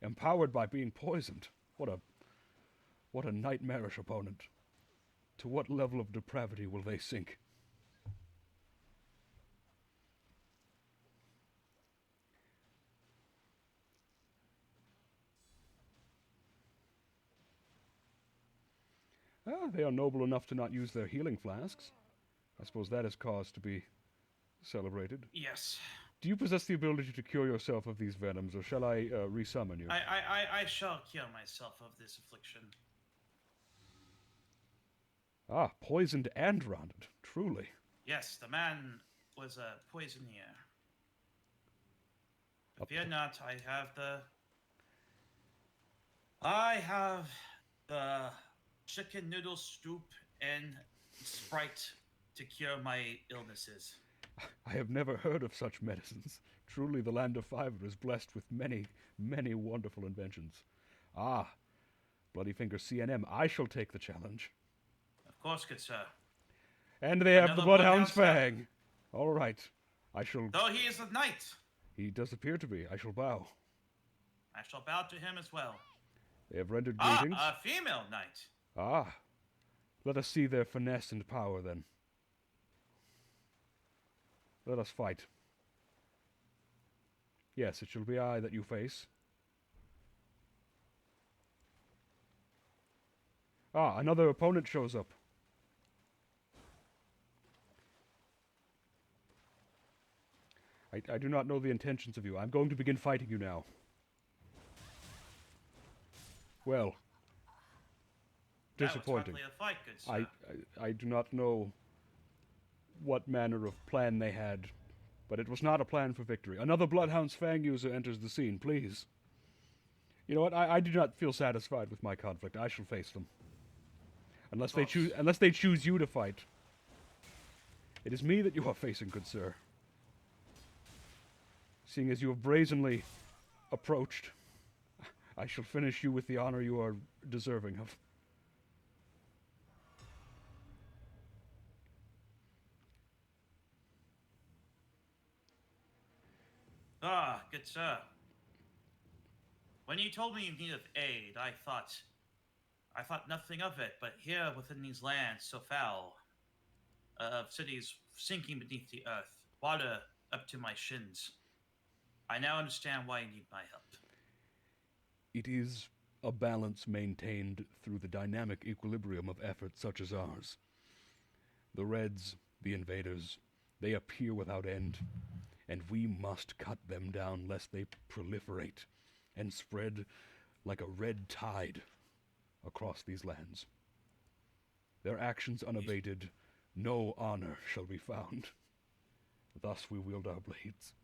Empowered by being poisoned. What a nightmarish opponent. To what level of depravity will they sink? They are noble enough to not use their healing flasks. I suppose that is cause to be celebrated. Yes. Do you possess the ability to cure yourself of these venoms, or shall I resummon you? I shall cure myself of this affliction. Ah, poisoned and rotted, truly. Yes, the man was a poisoneer. Fear not, I have the chicken noodle soup and Sprite to cure my illnesses. I have never heard of such medicines. Truly the land of Fiverr is blessed with many, many wonderful inventions. Ah, Bloody Finger CNM, I shall take the challenge. Of course, good sir. And they have the Bloodhound's Fang. All right, I shall... Though he is a knight. He does appear to be. I shall bow. I shall bow to him as well. They have rendered greetings. Ah, a female knight. Ah, let us see their finesse and power, then. Let us fight. Yes, it shall be I that you face. Ah, another opponent shows up. I do not know the intentions of you. I'm going to begin fighting you now. Well, disappointing. That was hardly a fight, good sir. I do not know what manner of plan they had, but it was not a plan for victory. Another Bloodhound's Fang user enters the scene, please. You know what? I do not feel satisfied with my conflict. I shall face them. Unless they choose you to fight. It is me that you are facing, good sir. Seeing as you have brazenly approached, I shall finish you with the honor you are deserving of. Ah, good sir. When you told me you needed aid, I thought nothing of it, but here within these lands so foul, of cities sinking beneath the earth, water up to my shins, I now understand why you need my help. It is a balance maintained through the dynamic equilibrium of efforts such as ours. The Reds, the invaders, they appear without end, and we must cut them down lest they proliferate and spread like a red tide across these lands. Their actions unabated, no honor shall be found. Thus we wield our blades.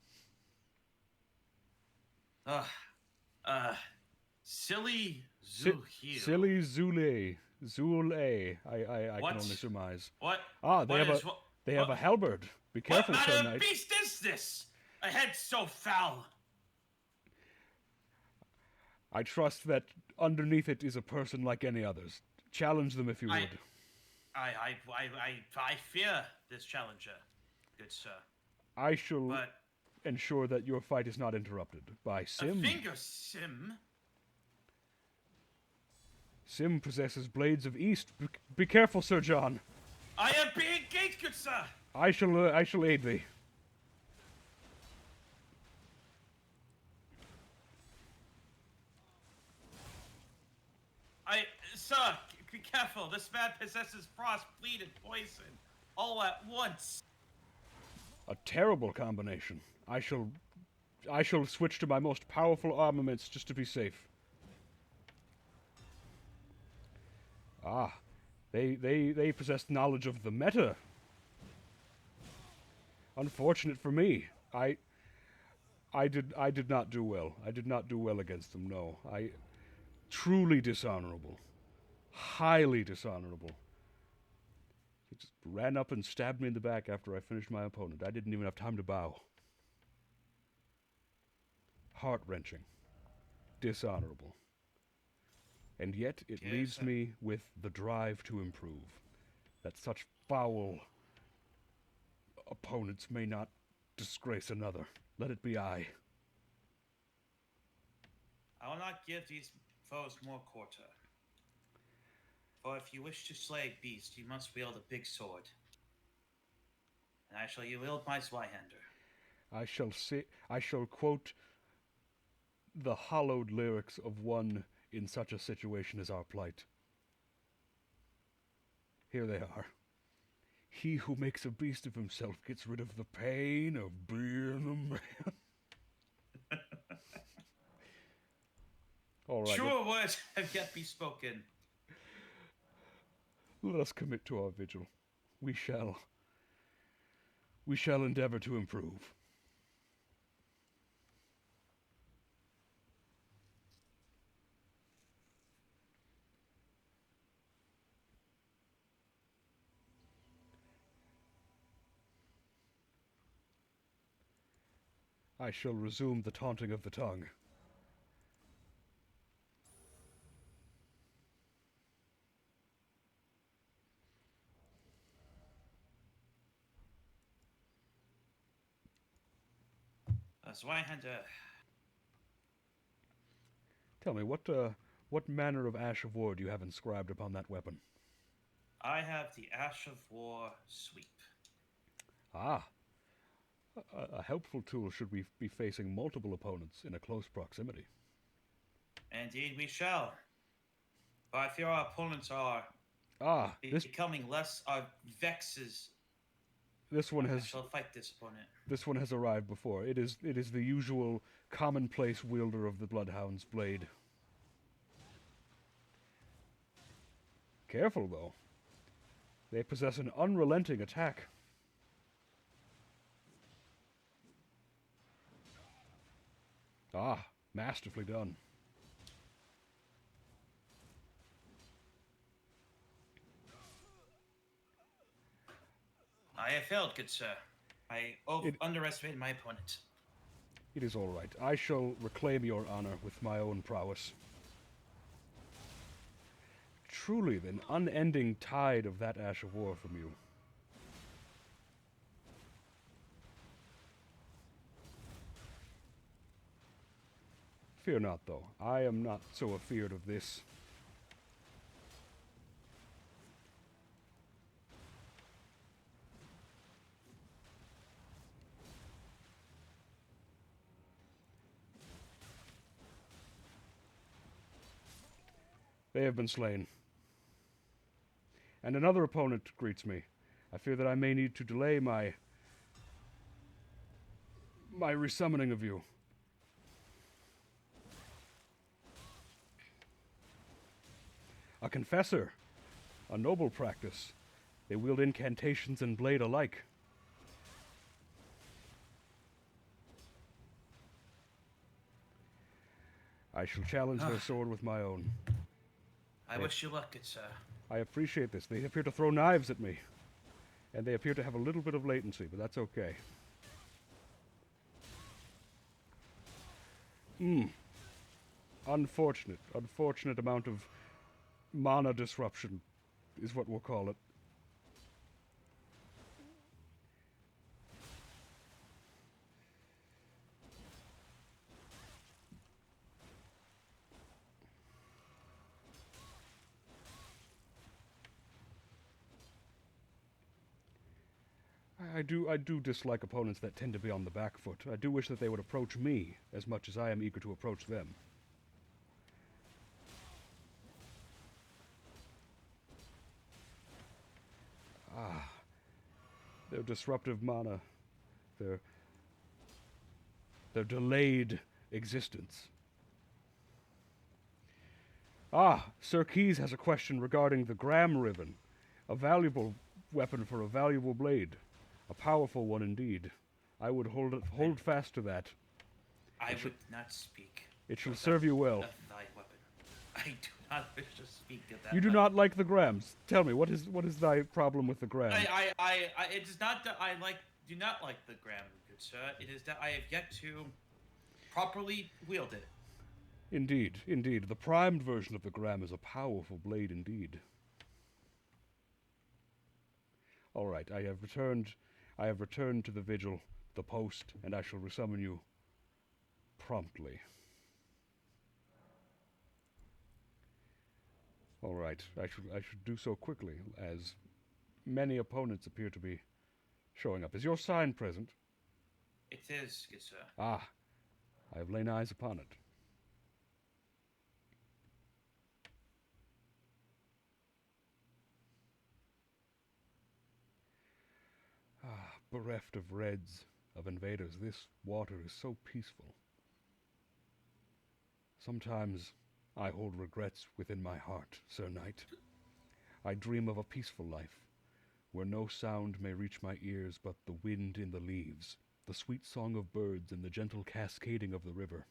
Silly Zuhil. Silly Zule. Zule. I can only surmise. What? Ah, they have a halberd. Be careful, What Sir manner Knight. of beast is this? A head so foul. I trust that underneath it is a person like any others. Challenge them if you would. I fear this challenger, good sir. I shall ensure that your fight is not interrupted by Sim. A finger, Sim? Sim possesses blades of east. Be careful, Sir John. I am being engaged, good sir. I shall aid thee. Sir, be careful. This man possesses frost, bleed, and poison, all at once. A terrible combination. I shall switch to my most powerful armaments just to be safe. Ah, they possess knowledge of the meta. Unfortunate for me. I did not do well. I did not do well against them, no. Truly dishonorable. Highly dishonorable. He just ran up and stabbed me in the back after I finished my opponent. I didn't even have time to bow. Heart-wrenching. Dishonorable. And yet it leaves me with the drive to improve. That such foul opponents may not disgrace another. Let it be I. I will not give these foes more quarter. For if you wish to slay a beast, you must wield a big sword. And I shall wield my Zweihander. I shall quote the hollowed lyrics of one in such a situation as our plight. Here they are. He who makes a beast of himself gets rid of the pain of being a man. All right. Truer words have yet be spoken. Let us commit to our vigil. We shall endeavor to improve. I shall resume the taunting of the tongue. Zweihander. Tell me, what manner of Ash of War do you have inscribed upon that weapon? I have the Ash of War sweep. Ah. A helpful tool should we be facing multiple opponents in a close proximity. Indeed we shall. But I fear our opponents are becoming less vexes. This one has. I shall fight this opponent. This one has arrived before. It is the usual commonplace wielder of the Bloodhound's blade. Careful though. They possess an unrelenting attack. Ah, masterfully done. have failed, good sir. I underestimated my opponent. It is all right. I shall reclaim your honor with my own prowess. Truly, an unending tide of that ash of war from you. Fear not, though. I am not so afeard of this. They have been slain. And another opponent greets me. I fear that I may need to delay my resummoning of you. A confessor. A noble practice. They wield incantations and blade alike. I shall challenge their sword with my own. I wish you luck, good sir. I appreciate this. They appear to throw knives at me. And they appear to have a little bit of latency, but that's okay. Unfortunate amount of mana disruption is what we'll call it. I do dislike opponents that tend to be on the back foot. I do wish that they would approach me as much as I am eager to approach them. Their disruptive mana, their delayed existence. Sir Keys has a question regarding the Gram Ribbon, a valuable weapon for a valuable blade. A powerful one indeed. I would hold fast to that. I would not speak. It shall serve you well. Of thy weapon. I do not wish to speak of that. You do not like the Grams. Tell me, what is thy problem with the Gram? It is not that I do not like the Gram, good sir. It is that I have yet to properly wield it. Indeed. The primed version of the Gram is a powerful blade indeed. All right, I have returned to the vigil, the post, and I shall resummon you promptly. All right, I should do so quickly, as many opponents appear to be showing up. Is your sign present? It is, good sir. I have lain eyes upon it. Bereft of reds, of invaders, this water is so peaceful. Sometimes I hold regrets within my heart, Sir Knight. I dream of a peaceful life, where no sound may reach my ears but the wind in the leaves, the sweet song of birds, and the gentle cascading of the river.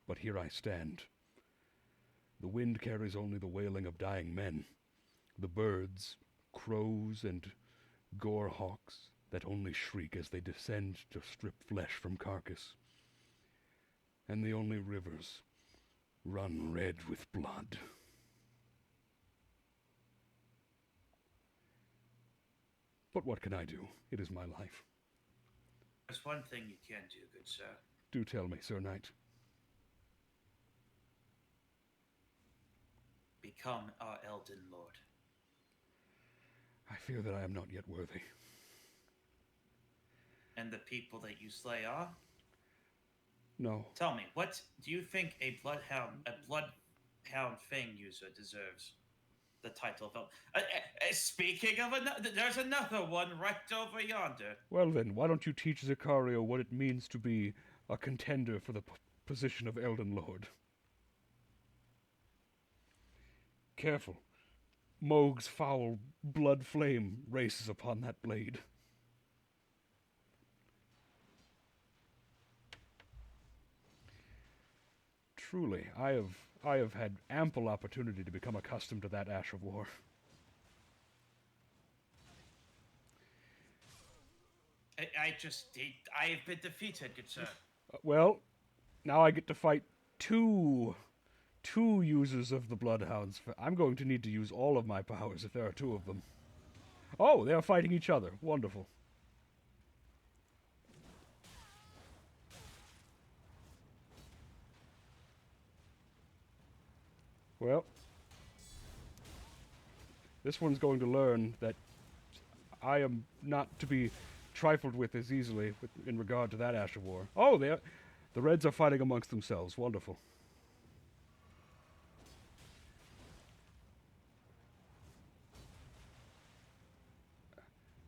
But here I stand. The wind carries only the wailing of dying men. The birds, crows, and gore hawks that only shriek as they descend to strip flesh from carcass. And the only rivers run red with blood. But what can I do? It is my life. There's one thing you can do, good sir. Do tell me, Sir Knight. Become our Elden Lord. I fear that I am not yet worthy. And the people that you slay are? No. Tell me, what do you think a Bloodhound Fang user deserves the title of Elden? Speaking of another, there's another one right over yonder. Well then, why don't you teach Zicario what it means to be a contender for the position of Elden Lord? Careful. Mohg's foul blood flame races upon that blade. Truly, I have had ample opportunity to become accustomed to that ash of war. I've been defeated, good sir. Well, now I get to fight two users of the Bloodhounds. I'm going to need to use all of my powers if there are two of them. Oh, they are fighting each other. Wonderful. Well, this one's going to learn that I am not to be trifled with as easily in regard to that Ash of War. Oh, the Reds are fighting amongst themselves. Wonderful.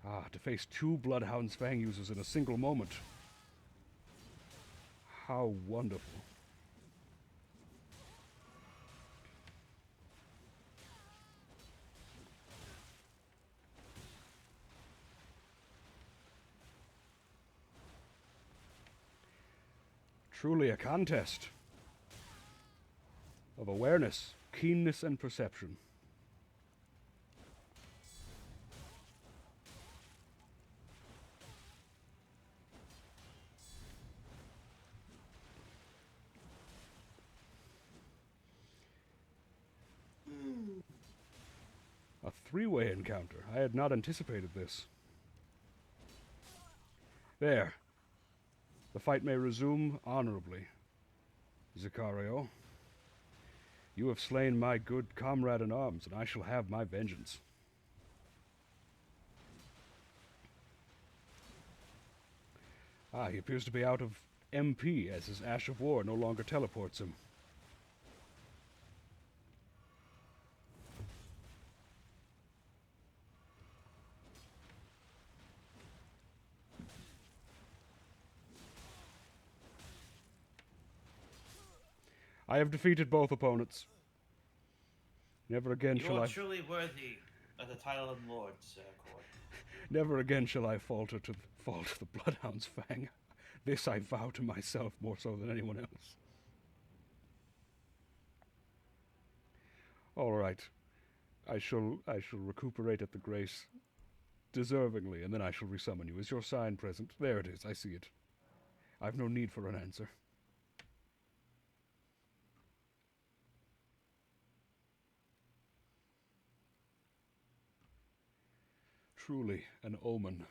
Ah, to face two Bloodhound's Fang users in a single moment. How wonderful. Truly a contest of awareness, keenness, and perception. A three-way encounter. I had not anticipated this. There. The fight may resume honorably. Zicario, you have slain my good comrade-in-arms, and I shall have my vengeance. Ah, he appears to be out of MP, as his Ash of War no longer teleports him. I have defeated both opponents. Never again You shall are I... truly worthy of the title of Lord, Sir Court. Never again shall I fall to the Bloodhound's Fang. This I vow to myself more so than anyone else. All right. I shall recuperate at the grace deservingly, and then I shall resummon you. Is your sign present? There it is. I see it. I've no need for an answer. Truly an omen.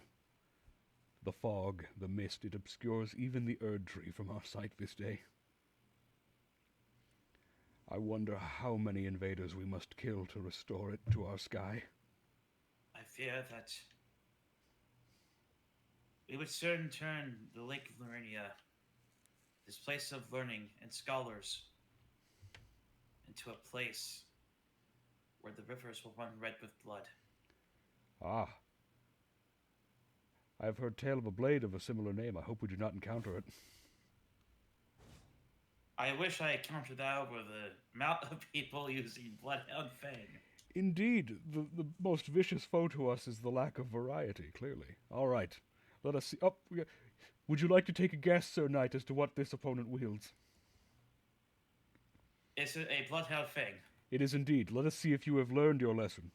The fog, the mist, it obscures even the Erd tree from our sight this day. I wonder how many invaders we must kill to restore it to our sky. I fear that we would soon turn the Lake of Lurinia, this place of learning and scholars, into a place where the rivers will run red with blood. Ah. I have heard tale of a blade of a similar name. I hope we do not encounter it. I wish I encountered that over the amount of people using Bloodhound Fang. Indeed, the most vicious foe to us is the lack of variety, clearly. All right, let us see. Oh, would you like to take a guess, Sir Knight, as to what this opponent wields? Is it a Bloodhound Fang? It is indeed. Let us see if you have learned your lesson.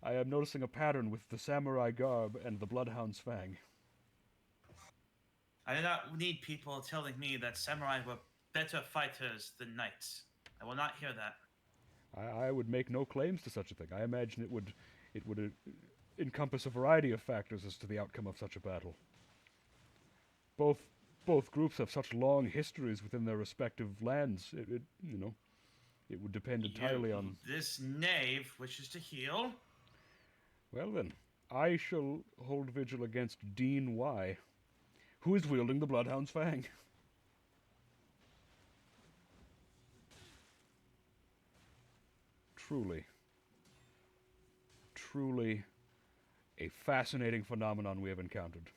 I am noticing a pattern with the samurai garb and the Bloodhound's Fang. I do not need people telling me that samurai were better fighters than knights. I will not hear that. I would make no claims to such a thing. I imagine it would encompass a variety of factors as to the outcome of such a battle. Both groups have such long histories within their respective lands. It would depend entirely on... This knave wishes to heal. Well then, I shall hold vigil against Dean Y, who is wielding the Bloodhound's Fang. Truly a fascinating phenomenon we have encountered.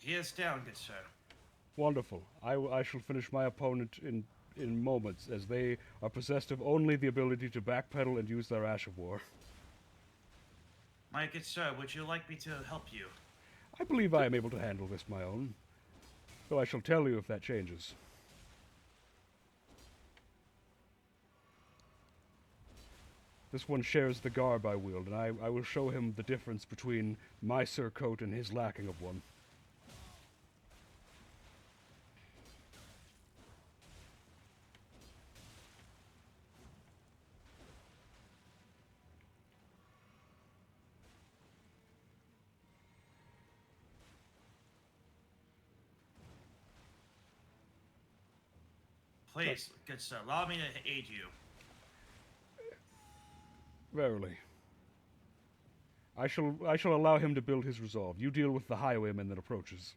He is down, good sir. Wonderful. I shall finish my opponent in in moments, as they are possessed of only the ability to backpedal and use their Ash of War. My good sir, would you like me to help you? I believe I am able to handle this my own, though I shall tell you if that changes. This one shares the garb I wield, and I will show him the difference between my surcoat and his lacking of one. Please, good sir, allow me to aid you. Verily. I shall allow him to build his resolve. You deal with the highwayman that approaches.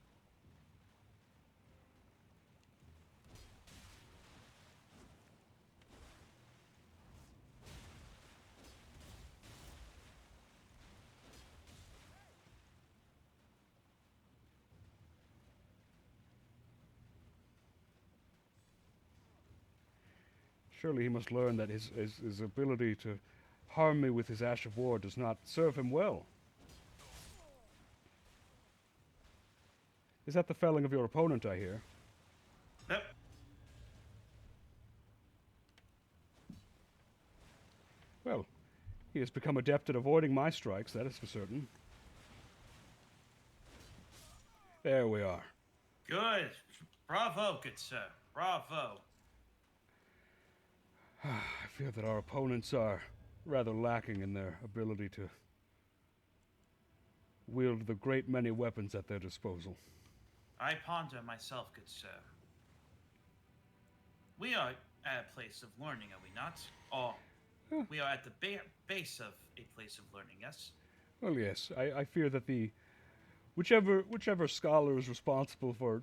Surely he must learn that his ability to harm me with his Ash of War does not serve him well. Is that the felling of your opponent, I hear? Yep. Well, he has become adept at avoiding my strikes, that is for certain. There we are. Good. Bravo, good sir. Bravo. I fear that our opponents are rather lacking in their ability to wield the great many weapons at their disposal. I ponder myself, good sir. We are at a place of learning, are we not? Or we are at the base of a place of learning, yes? Well, yes. I fear that whichever scholar is responsible for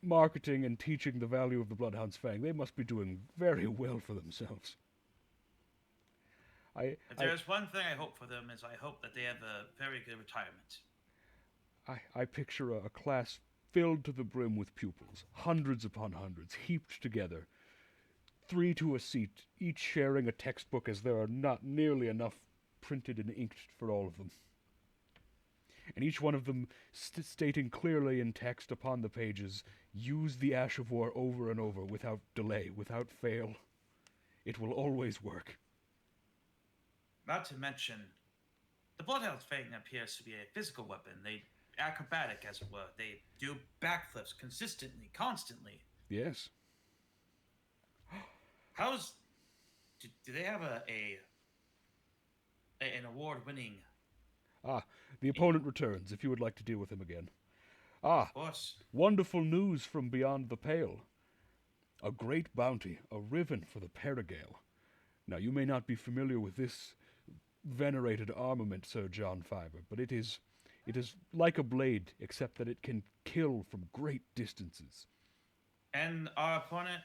marketing and teaching the value of the Bloodhound's Fang, they must be doing very well for themselves. If there's one thing I hope for them is I hope that they have a very good retirement. I picture a class filled to the brim with pupils, hundreds upon hundreds, heaped together, 3 to a seat, each sharing a textbook as there are not nearly enough printed and inked for all of them. And each one of them stating clearly in text upon the pages, use the Ash of War over and over without delay, without fail. It will always work. Not to mention, the Bloodhound's Fang appears to be a physical weapon. They acrobatic, as it were. They do backflips consistently, constantly. Yes. Do they have an award-winning? The opponent returns, if you would like to deal with him again. Of course. Wonderful news from beyond the Pale. A great bounty, a riven for the Perigale. Now, you may not be familiar with this venerated armament, Sir John Fiverr, but it is like a blade, except that it can kill from great distances. And our opponent?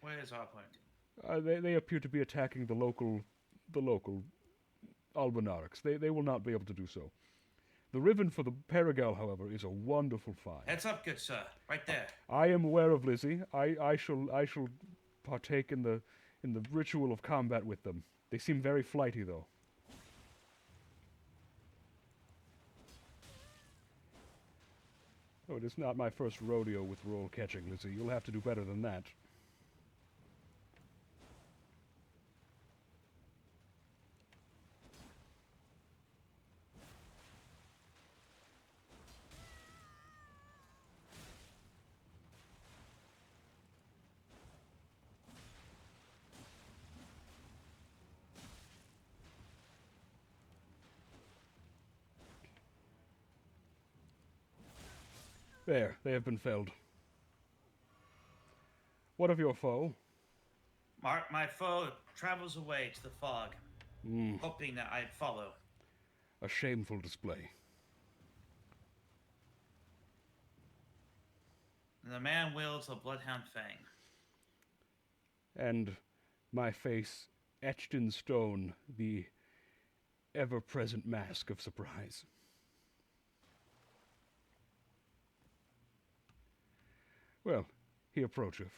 Where is our opponent? They appear to be attacking the local Albinarix. They will not be able to do so. The riven for the Perigale, however, is a wonderful find. Heads up, good sir. Right there. I am aware of Lizzie. I shall partake in the ritual of combat with them. They seem very flighty, though. Oh, it is not my first rodeo with roll catching, Lizzie. You'll have to do better than that. There, they have been felled. What of your foe? My foe travels away to the fog, hoping that I'd follow. A shameful display. And the man wields a Bloodhound Fang. And my face etched in stone, the ever-present mask of surprise. Well, He approacheth,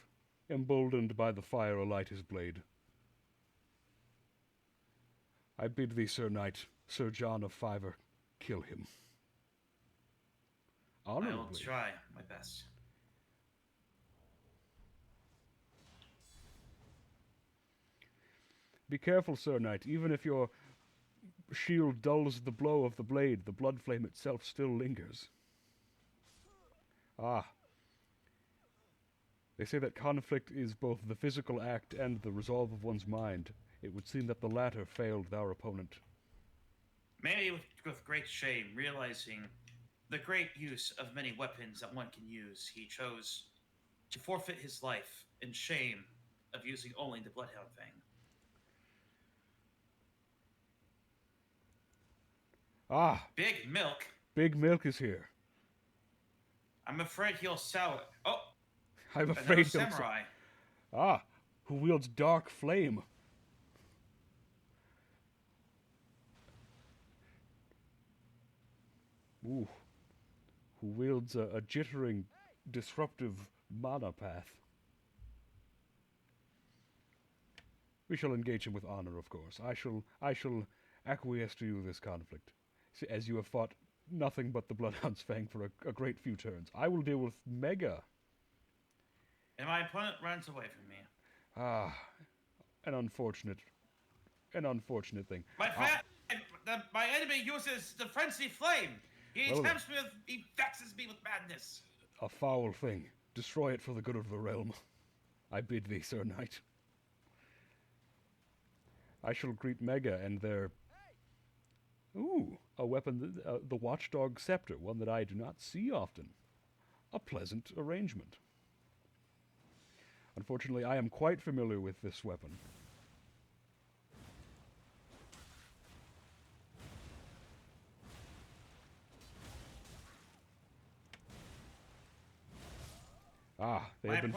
emboldened by the fire alight his blade. I bid thee, Sir Knight, Sir John of Fiverr, kill him. Honorably. I will try my best. Be careful, Sir Knight. Even if your shield dulls the blow of the blade, the blood flame itself still lingers. Ah. They say that conflict is both the physical act and the resolve of one's mind. It would seem that the latter failed our opponent. Maybe with great shame, realizing the great use of many weapons that one can use, he chose to forfeit his life in shame of using only the Bloodhound Fang. Ah! Big Milk? Big Milk is here. I'm afraid he'll sour. Oh! I'm afraid he'll samurai. Ah! Who wields dark flame. Ooh. Who wields a jittering, disruptive mana path. We shall engage him with honor, of course. I shall acquiesce to you this conflict, as you have fought nothing but the Bloodhound's Fang for a great few turns. I will deal with Mega. And my opponent runs away from me. Ah, an unfortunate thing. My enemy uses the frenzy flame. He Well, tempts me with, he vexes me with madness. A foul thing. Destroy it for the good of the realm. I bid thee, Sir Knight. I shall greet Mega and their... Ooh, a weapon, the Watchdog Scepter, one that I do not see often. A pleasant arrangement. Unfortunately, I am quite familiar with this weapon. Ah, they have been...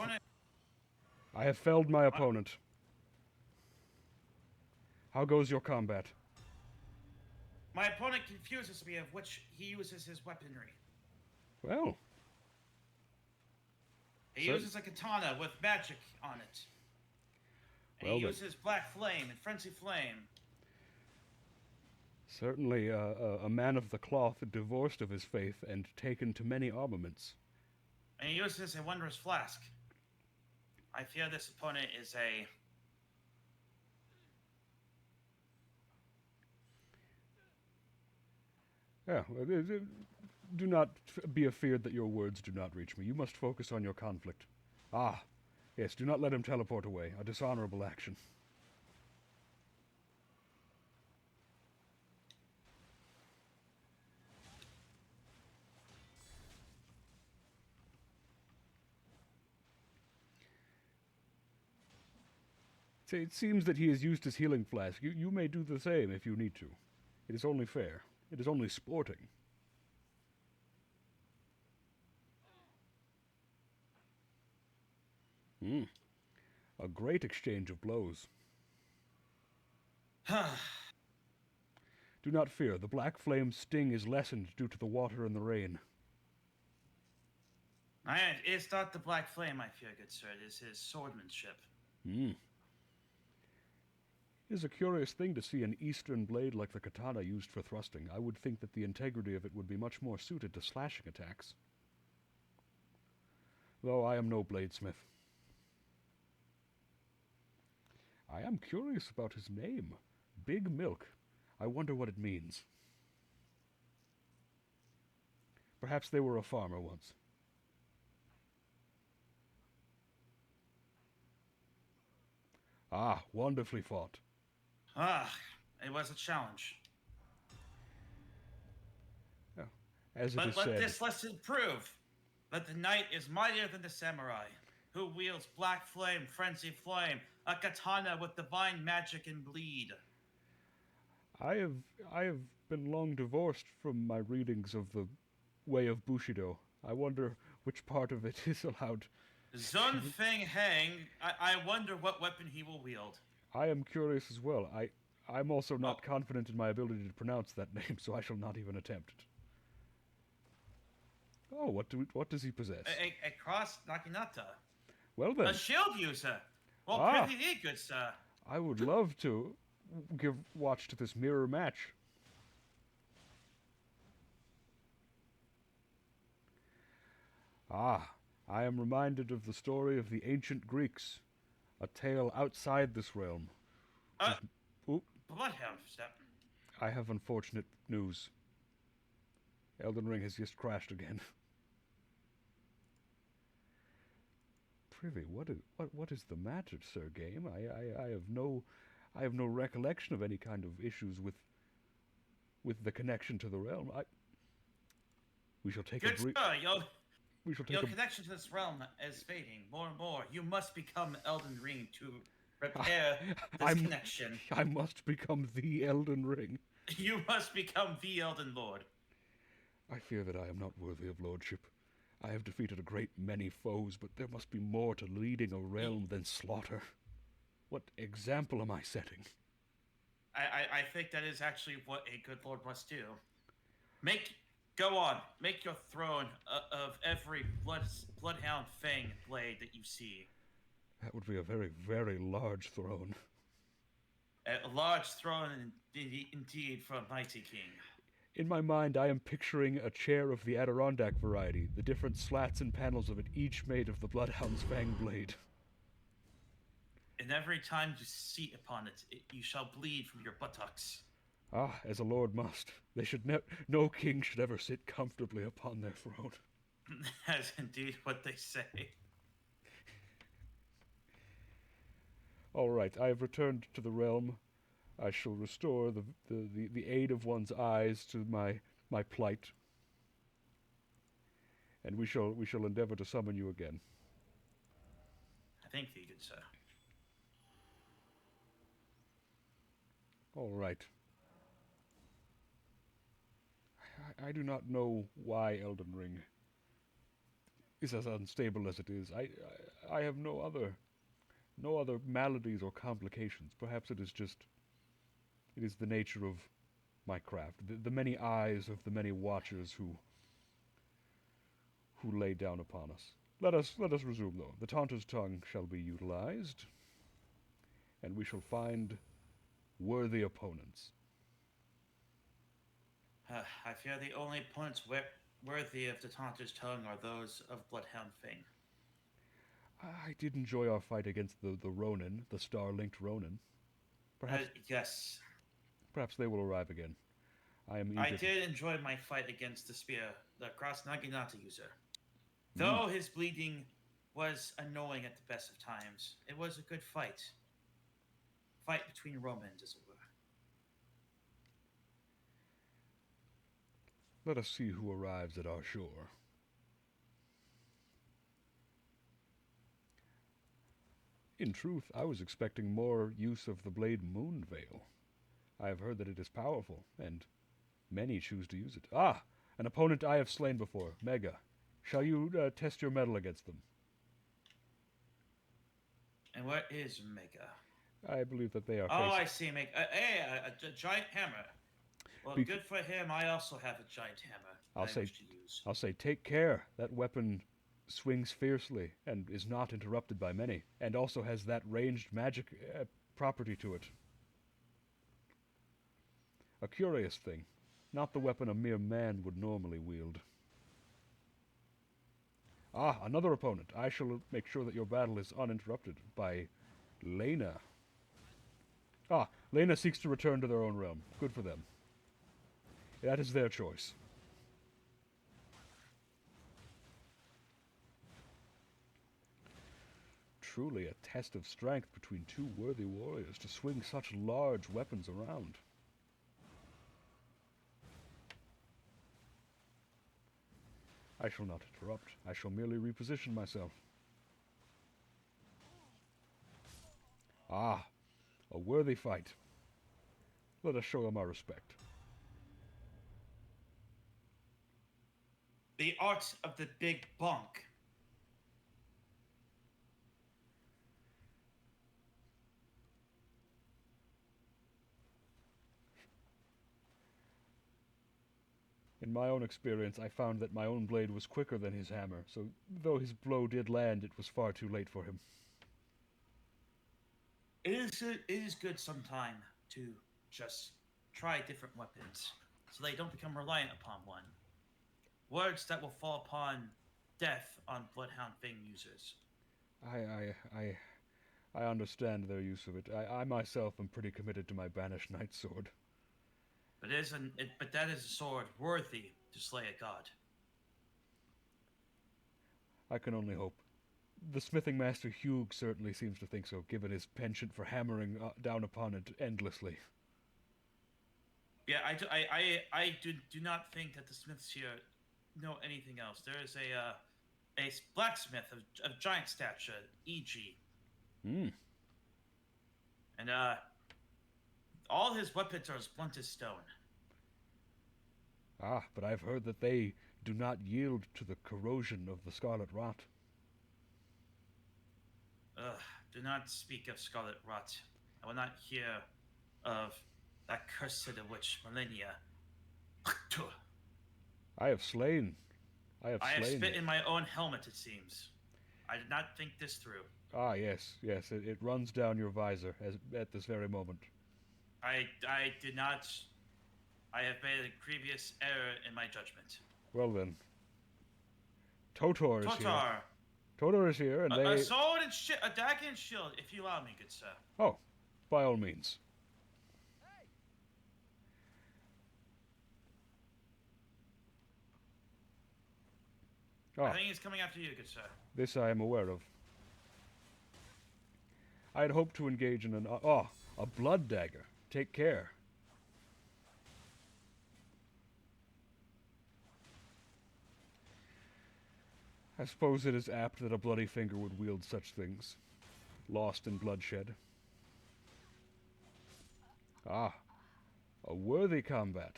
I have felled my opponent. How goes your combat? My opponent confuses me of which he uses his weaponry. Well... He uses a katana with magic on it. And Well he then. uses black flame and frenzy flame. Certainly a man of the cloth, divorced of his faith and taken to many armaments. And he uses a wondrous flask. I fear this opponent is a... Yeah, do not be afeard that your words do not reach me. You must focus on your conflict. Ah, yes, do not let him teleport away. A dishonorable action. It seems that he has used his healing flask. You may do the same if you need to. It is only fair. It is only sporting. A great exchange of blows. Do not fear. The black flame's sting is lessened due to the water and the rain. It's not the black flame, I fear, good sir. It is his swordmanship. It is a curious thing to see an eastern blade like the katana used for thrusting. I would think that the integrity of it would be much more suited to slashing attacks. Though I am no bladesmith. I am curious about his name. Big Milk. I wonder what it means. Perhaps they were a farmer once. Ah, wonderfully fought. It was a challenge. Oh, as it But is let said, this lesson prove that the knight is mightier than the samurai, who wields black flame, frenzy flame, a katana with divine magic and bleed. I have been long divorced from my readings of the way of Bushido. I wonder which part of it is allowed. Zun Feng Hang, I wonder what weapon he will wield. I am curious as well. I'm also not confident in my ability to pronounce that name, so I shall not even attempt it. Oh, what does he possess? A cross Naginata. Well A then, shield user. Well, Ah. prithee, good sir. I would love to give watch to this mirror match. Ah, I am reminded of the story of the ancient Greeks, a tale outside this realm. Uh, Oop, Bloodhound step. I have unfortunate news. Elden Ring has just crashed again. Privy, what is the matter, Sir Game? I have no recollection of any kind of issues with the connection to the realm. We shall take Good a brief. sir, We shall take your a. connection to this realm is fading more and more. You must become Elden Ring to repair this I'm- connection. I must become the Elden Ring. You must become the Elden Lord. I fear that I am not worthy of lordship. I have defeated a great many foes, but there must be more to leading a realm than slaughter. What example am I setting? I think that is actually what a good lord must do. Go on. Make your throne of every Bloodhound Fang blade that you see. That would be a very, very large throne. A large throne indeed for a mighty king. In my mind, I am picturing a chair of the Adirondack variety, the different slats and panels of it, each made of the Bloodhound's fang blade. And every time you seat upon it, you shall bleed from your buttocks. Ah, as a lord must. No king should ever sit comfortably upon their throne. That's indeed what they say. All right, I have returned to the realm. I shall restore the aid of one's eyes to my plight, and we shall endeavor to summon you again. Thank you, good sir. All right. I do not know why Elden Ring is as unstable as it is. I have no other maladies or complications. Perhaps it is the nature of my craft, the many eyes of the many watchers who lay down upon us. Let us resume, though. The Taunter's Tongue shall be utilized, and we shall find worthy opponents. I fear the only opponents worthy of the Taunter's Tongue are those of Bloodhound Fang. I did enjoy our fight against the Ronin, the star-linked Ronin. Yes. Perhaps they will arrive again. I did enjoy my fight against the spear, the Cross Naginata user. Though his bleeding was annoying at the best of times, it was a good fight. Fight between Romans, as it were. Let us see who arrives at our shore. In truth, I was expecting more use of the blade Moonveil. I have heard that it is powerful, and many choose to use it. Ah! An opponent I have slain before, Mega. Shall you test your mettle against them? And what is Mega? I believe that they are I see, Mega. A giant hammer. Well, good for him. I also have a giant hammer I wish to use. I'll say, take care. That weapon swings fiercely and is not interrupted by many, and also has that ranged magic property to it. A curious thing. Not the weapon a mere man would normally wield. Ah, another opponent. I shall make sure that your battle is uninterrupted by Lena. Ah, Lena seeks to return to their own realm. Good for them. That is their choice. Truly a test of strength between two worthy warriors to swing such large weapons around. I shall not interrupt. I shall merely reposition myself. Ah, a worthy fight. Let us show them our respect. The art of the big bunk. in my own experience, I found that my own blade was quicker than his hammer, so though his blow did land, it was far too late for him. It is good sometime to just try different weapons, so they don't become reliant upon one. Words that will fall upon death on Bloodhound Fang users. I understand their use of it. I myself am pretty committed to my banished knight sword. But that is a sword worthy to slay a god. I can only hope. The smithing master Hugh certainly seems to think so, given his penchant for hammering down upon it endlessly. Yeah, I do not think that the smiths here know anything else. There is a blacksmith of giant stature, E.G. Hmm. And all his weapons are as blunt as stone. Ah, but I've heard that they do not yield to the corrosion of the scarlet rot. Ugh, do not speak of scarlet rot. I will not hear of that cursed witch Millennia. I have slain. I have spit in my own helmet, it seems. I did not think this through. Ah, yes, it runs down your visor at this very moment. I did not. I have made a grievous error in my judgment. Well then. Totor is here. Totar! Totor is here, and a sword and a dagger and shield, if you allow me, good sir. Oh, by all means. Oh. I think he's coming after you, good sir. This I am aware of. I had hoped to engage in a blood dagger. Take care. I suppose it is apt that a bloody finger would wield such things, lost in bloodshed. Ah, a worthy combat.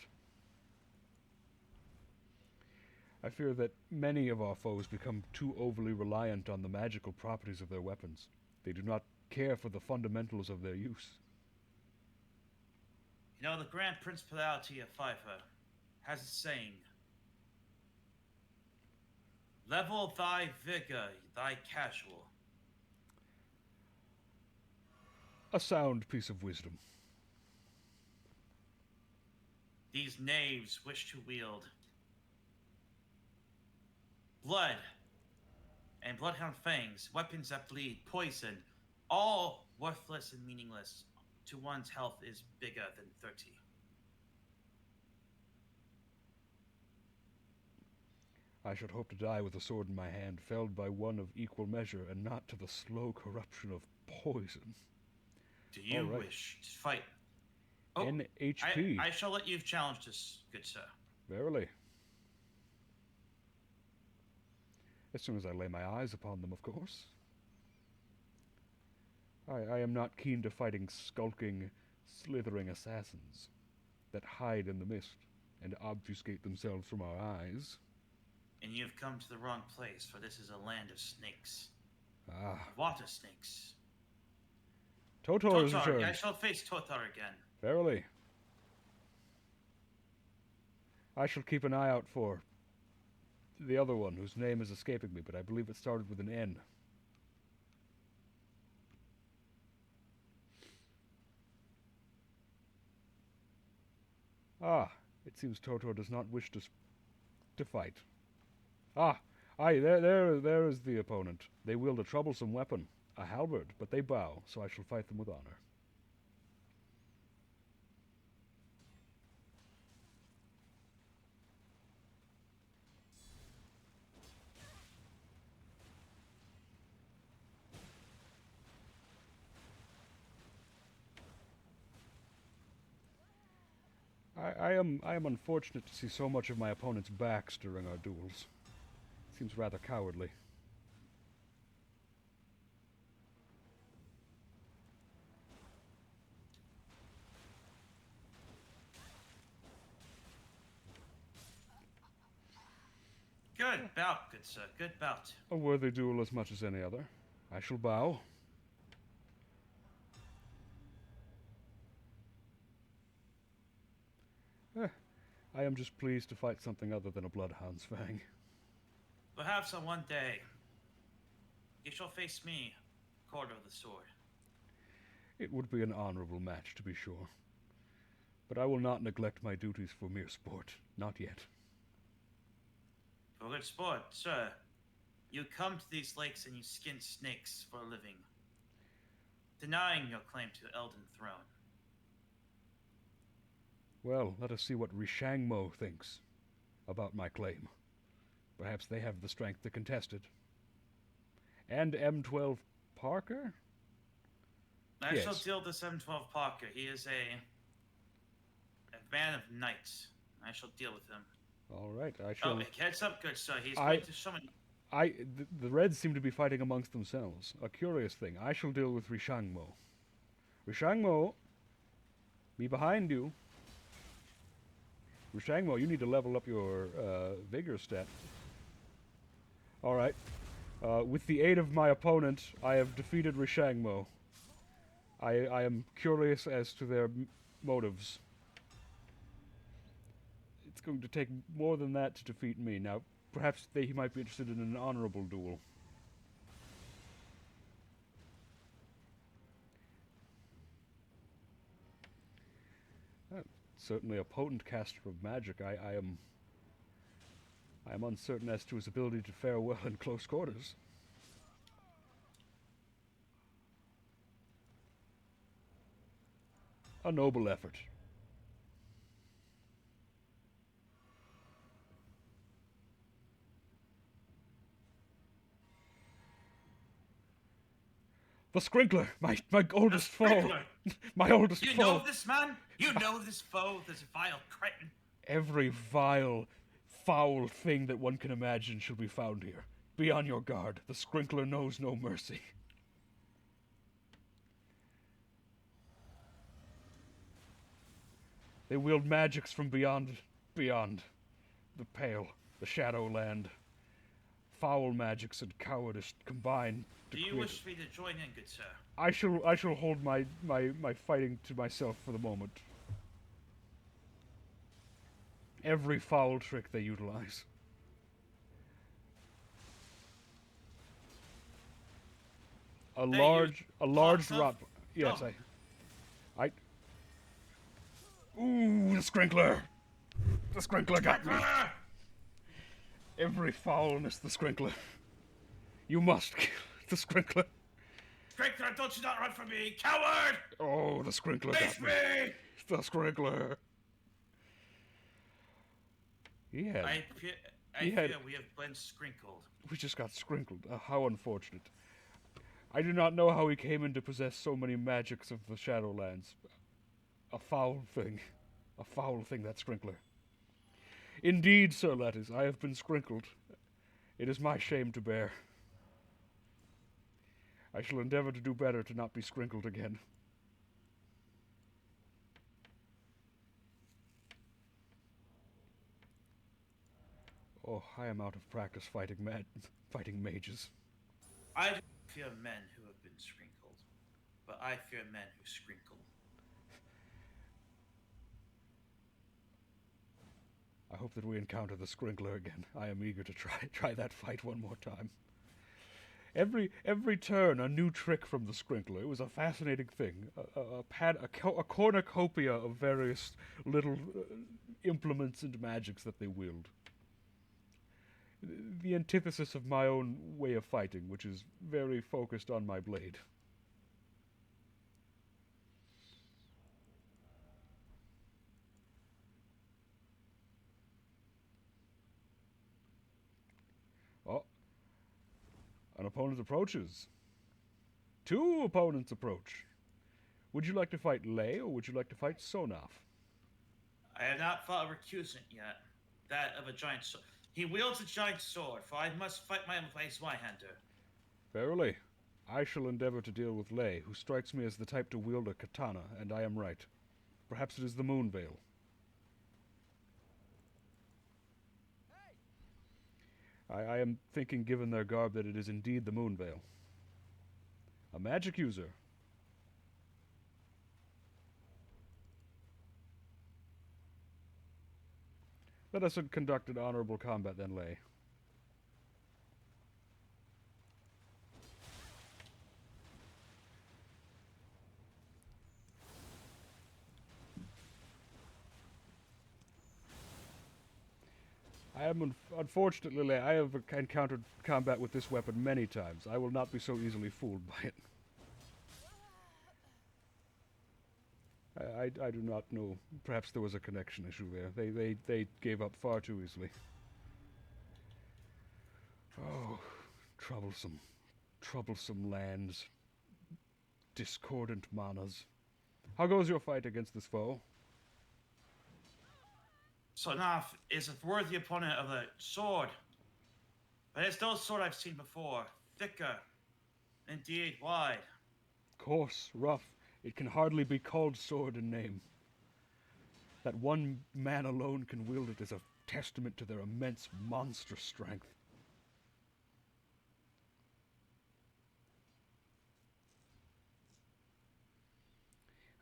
I fear that many of our foes become too overly reliant on the magical properties of their weapons. They do not care for the fundamentals of their use. You know, the Grand Principality of Fiverr has a saying, level thy vigor, thy casual. A sound piece of wisdom. These knaves wish to wield blood and Bloodhound Fangs, weapons that bleed, poison, all worthless and meaningless to one's health is bigger than 30. I should hope to die with a sword in my hand, felled by one of equal measure, and not to the slow corruption of poison. Do you wish to fight? Oh, NHP. I shall let you challenge this, good sir. Verily. As soon as I lay my eyes upon them, of course. I am not keen to fighting skulking, slithering assassins that hide in the mist and obfuscate themselves from our eyes. And you've come to the wrong place, for this is a land of snakes. Ah. Water snakes. Totor is returned. I shall face Totar again. Verily. I shall keep an eye out for the other one, whose name is escaping me, but I believe it started with an N. Ah, it seems Totor does not wish to fight. Ah, aye, there is the opponent. They wield a troublesome weapon, a halberd, but they bow, so I shall fight them with honor. I am unfortunate to see so much of my opponent's backs during our duels. Seems rather cowardly. Good bout, good sir. Good bout. A worthy duel as much as any other. I shall bow. I am just pleased to fight something other than a Bloodhound's Fang. Perhaps on one day, you shall face me, Court of the Sword. It would be an honorable match, to be sure. But I will not neglect my duties for mere sport. Not yet. For good sport, sir. You come to these lakes and you skin snakes for a living, denying your claim to Elden throne. Well, let us see what Rishangmo thinks about my claim. Perhaps they have the strength to contest it. And M12 Parker? I Yes. shall deal with this M12 Parker. He is a man of knights. I shall deal with him. All right, I shall... Oh, heads up, good sir. He's going to summon... The Reds seem to be fighting amongst themselves. A curious thing. I shall deal with Rishangmo. Rishangmo, be behind you. Rishangmo, you need to level up your vigor stat. All right. With the aid of my opponent, I have defeated Rishangmo. I am curious as to their motives. It's going to take more than that to defeat me. Now, perhaps he might be interested in an honorable duel. Certainly a potent caster of magic. I am uncertain as to his ability to fare well in close quarters. A noble effort. The Sprinkler, my oldest foe. My oldest foe. You know this man? You know this foe, this vile cretin. Every vile, foul thing that one can imagine shall be found here. Be on your guard. The Sprinkler knows no mercy. They wield magics from beyond the Pale, the Shadowland. Foul magics and cowardice combined. Do you wish me to join in, good sir? I shall hold my fighting to myself for the moment. Every foul trick they utilize. A large rot. Yes, Oh. Ooh, the Sprinkler! The Sprinkler got me! Every foulness, the Sprinkler. You must kill the Sprinkler. Sprinkler, don't you not run from me, coward! Oh, the Sprinkler Face got me. The Sprinkler. Yeah. I fear we have been sprinkled. We just got sprinkled. How unfortunate. I do not know how he came in to possess so many magics of the Shadowlands. A foul thing. A foul thing, that Sprinkler. Indeed, Sir Lettuce, I have been sprinkled. It is my shame to bear. I shall endeavor to do better to not be sprinkled again. Oh, I am out of practice fighting mages. I don't fear men who have been sprinkled, but I fear men who sprinkle. I hope that we encounter the Sprinkler again. I am eager to try that fight one more time. Every turn, a new trick from the Sprinkler. It was a fascinating thing. A cornucopia of various little implements and magics that they wield. The antithesis of my own way of fighting, which is very focused on my blade. Oh. An opponent approaches. Two opponents approach. Would you like to fight Lei, or would you like to fight Sonaf? I have not fought a recusant yet. That of a giant sword. He wields a giant sword, for I must fight my Zweihander. Verily. I shall endeavor to deal with Lei, who strikes me as the type to wield a katana, and I am right. Perhaps it is the Moonveil. I am thinking, given their garb, that it is indeed the Moonveil. A magic user. Let us conduct an honorable combat then, Lay. I am unfortunately, Lay, I have encountered combat with this weapon many times. I will not be so easily fooled by it. I do not know. Perhaps there was a connection issue there. They gave up far too easily. Oh, troublesome. Troublesome lands. Discordant manas. How goes your fight against this foe? Sonaf is a worthy opponent of the sword, but it's no sword I've seen before. Thicker, indeed wide. Coarse, rough, it can hardly be called sword in name. That one man alone can wield it is a testament to their immense monster strength.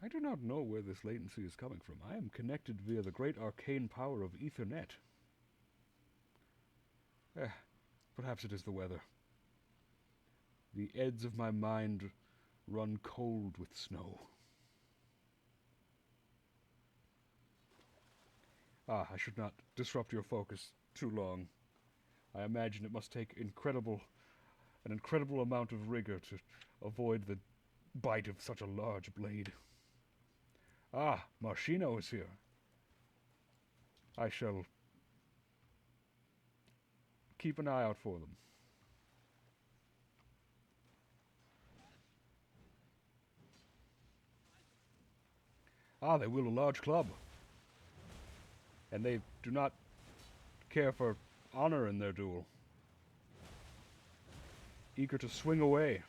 I do not know where this latency is coming from. I am connected via the great arcane power of Ethernet. Perhaps it is the weather. The edges of my mind run cold with snow. I should not disrupt your focus too long. I imagine it must take an incredible amount of rigor to avoid the bite of such a large blade. Marshino is here. I shall keep an eye out for them. They wield a large club. And they do not care for honor in their duel. Eager to swing away.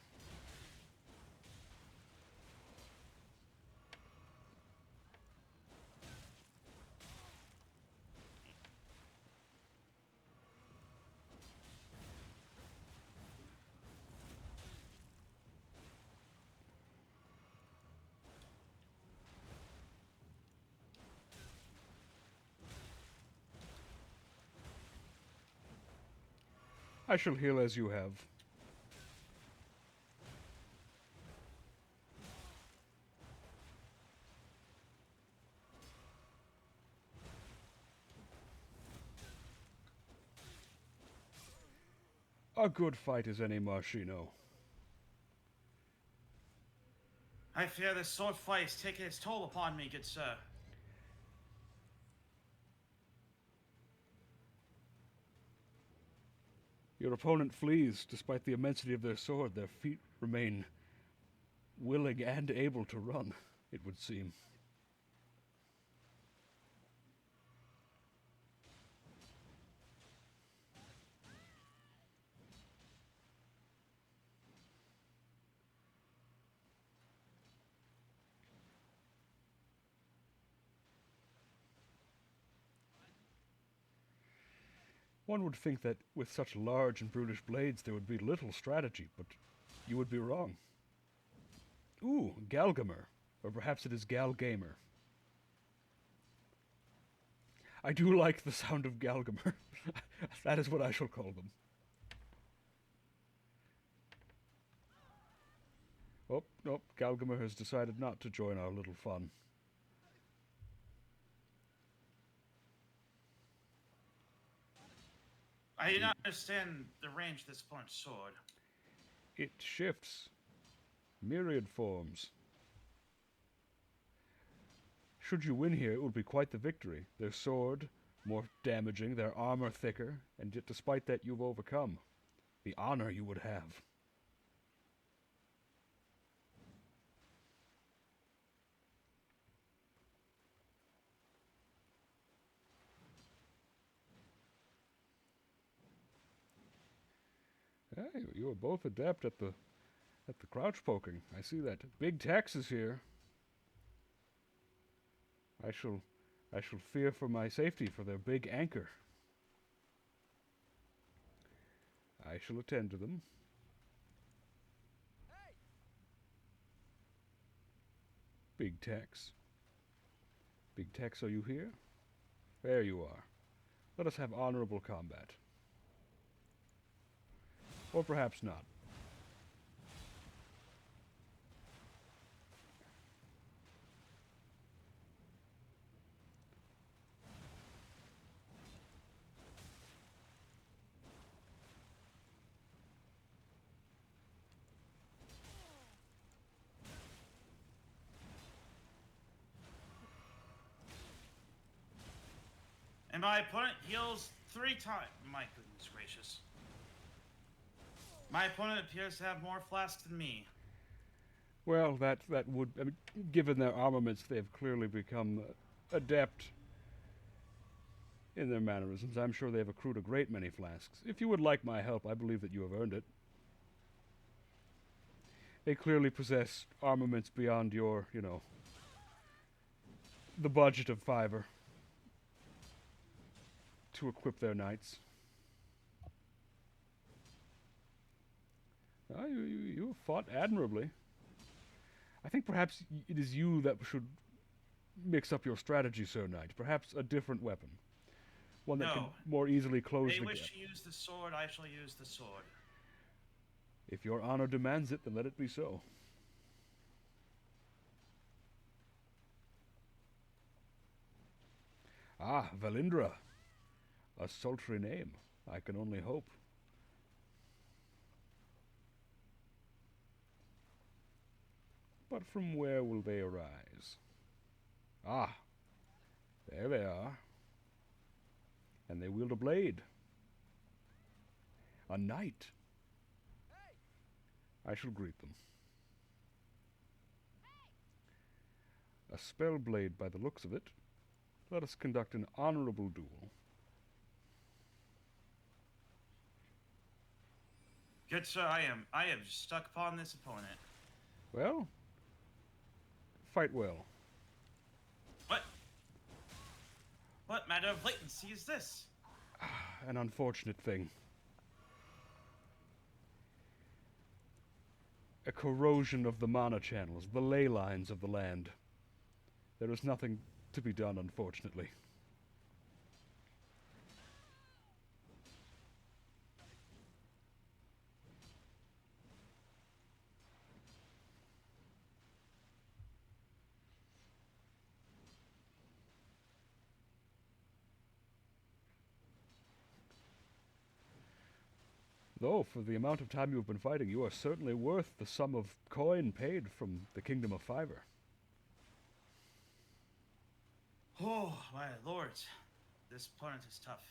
I shall heal as you have. A good fight as any, Marshino. I fear this sword fight is taking its toll upon me, good sir. Your opponent flees. Despite the immensity of their sword, their feet remain willing and able to run, it would seem. One would think that with such large and brutish blades there would be little strategy, but you would be wrong. Ooh, Galgamer. Or perhaps it is Galgamer. I do like the sound of Galgamer. That is what I shall call them. Oh, nope, Galgamer has decided not to join our little fun. I do not understand the range of this blunt sword. It shifts. Myriad forms. Should you win here, it would be quite the victory. Their sword, more damaging, their armor thicker, and yet despite that you've overcome. The honor you would have. Hey, you are both adept at the crouch poking. I see that. Big Tex is here. I shall fear for my safety for their big anchor. I shall attend to them. Big Tex. Big Tex, are you here? There you are. Let us have honorable combat. Or perhaps not. And my opponent heals 3 times. My goodness gracious. My opponent appears to have more flasks than me. Well, that would... I mean, given their armaments, they have clearly become adept in their mannerisms. I'm sure they have accrued a great many flasks. If you would like my help, I believe that you have earned it. They clearly possess armaments beyond your, you know, the budget of Fiverr to equip their knights. You have fought admirably. I think perhaps it is you that should mix up your strategy, Sir Knight. Perhaps a different weapon. One that can more easily close the gap. They wish to use the sword, I shall use the sword. If your honor demands it, then let it be so. Ah, Valindra. A sultry name. I can only hope. But from where will they arise? Ah, there they are. And they wield a blade. A knight. I shall greet them. A spell blade by the looks of it. Let us conduct an honorable duel. Good sir, I am stuck upon this opponent. Well, fight well. What matter of latency is this? An unfortunate thing. A corrosion of the mana channels, the ley lines of the land. There is nothing to be done, unfortunately. Though, for the amount of time you've been fighting, you are certainly worth the sum of coin paid from the Kingdom of Fiverr. Oh, my lord. This opponent is tough.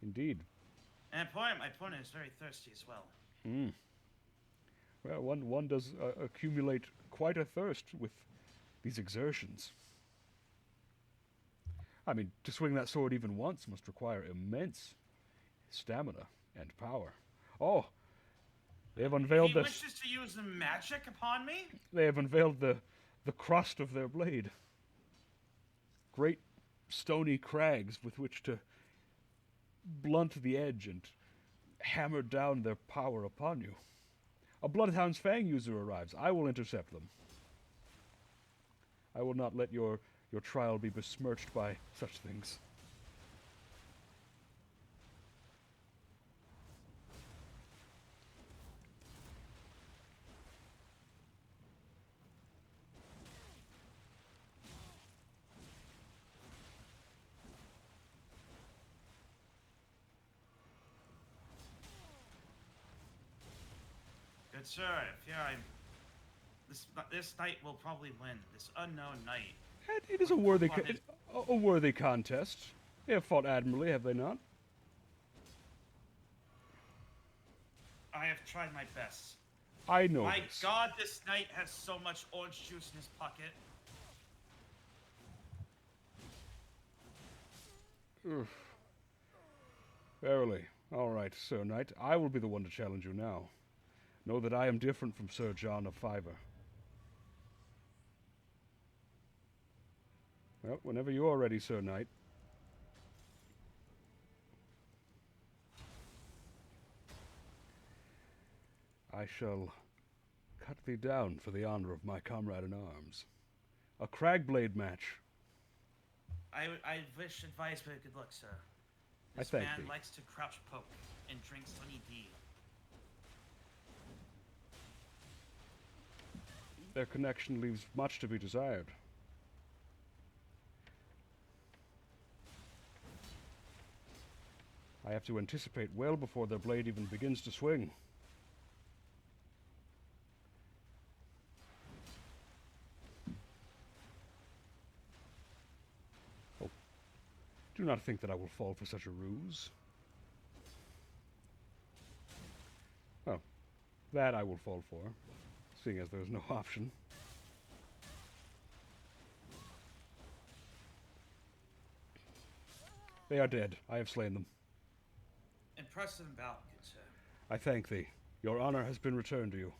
Indeed. And my opponent is very thirsty as well. Well, one does accumulate quite a thirst with these exertions. I mean, to swing that sword even once must require immense stamina and power. Oh, they have unveiled He wishes to use the magic upon me? They have unveiled the crust of their blade. Great stony crags with which to blunt the edge and hammer down their power upon you. A Bloodhound's Fang user arrives. I will intercept them. I will not let your trial be besmirched by such things. Good sir, I fear this knight will probably win. This unknown knight. It is a worthy contest. They have fought admirably, have they not? I have tried my best. I know My this. god, this knight has so much orange juice in his pocket. Ugh. Verily. All right, Sir Knight. I will be the one to challenge you now. Know that I am different from Sir John of Fiverr. Well, whenever you are ready, Sir Knight. I shall cut thee down for the honor of my comrade-in-arms. A cragblade match. I wish advice for a good look, sir. I This thank man thee. likes to crouch poke and drinks honey-bee. Their connection leaves much to be desired. I have to anticipate well before their blade even begins to swing. Oh, do not think that I will fall for such a ruse. Well, that I will fall for, seeing as there is no option. They are dead. I have slain them. Impressive bout, good sir. I thank thee. Your honor has been returned to you.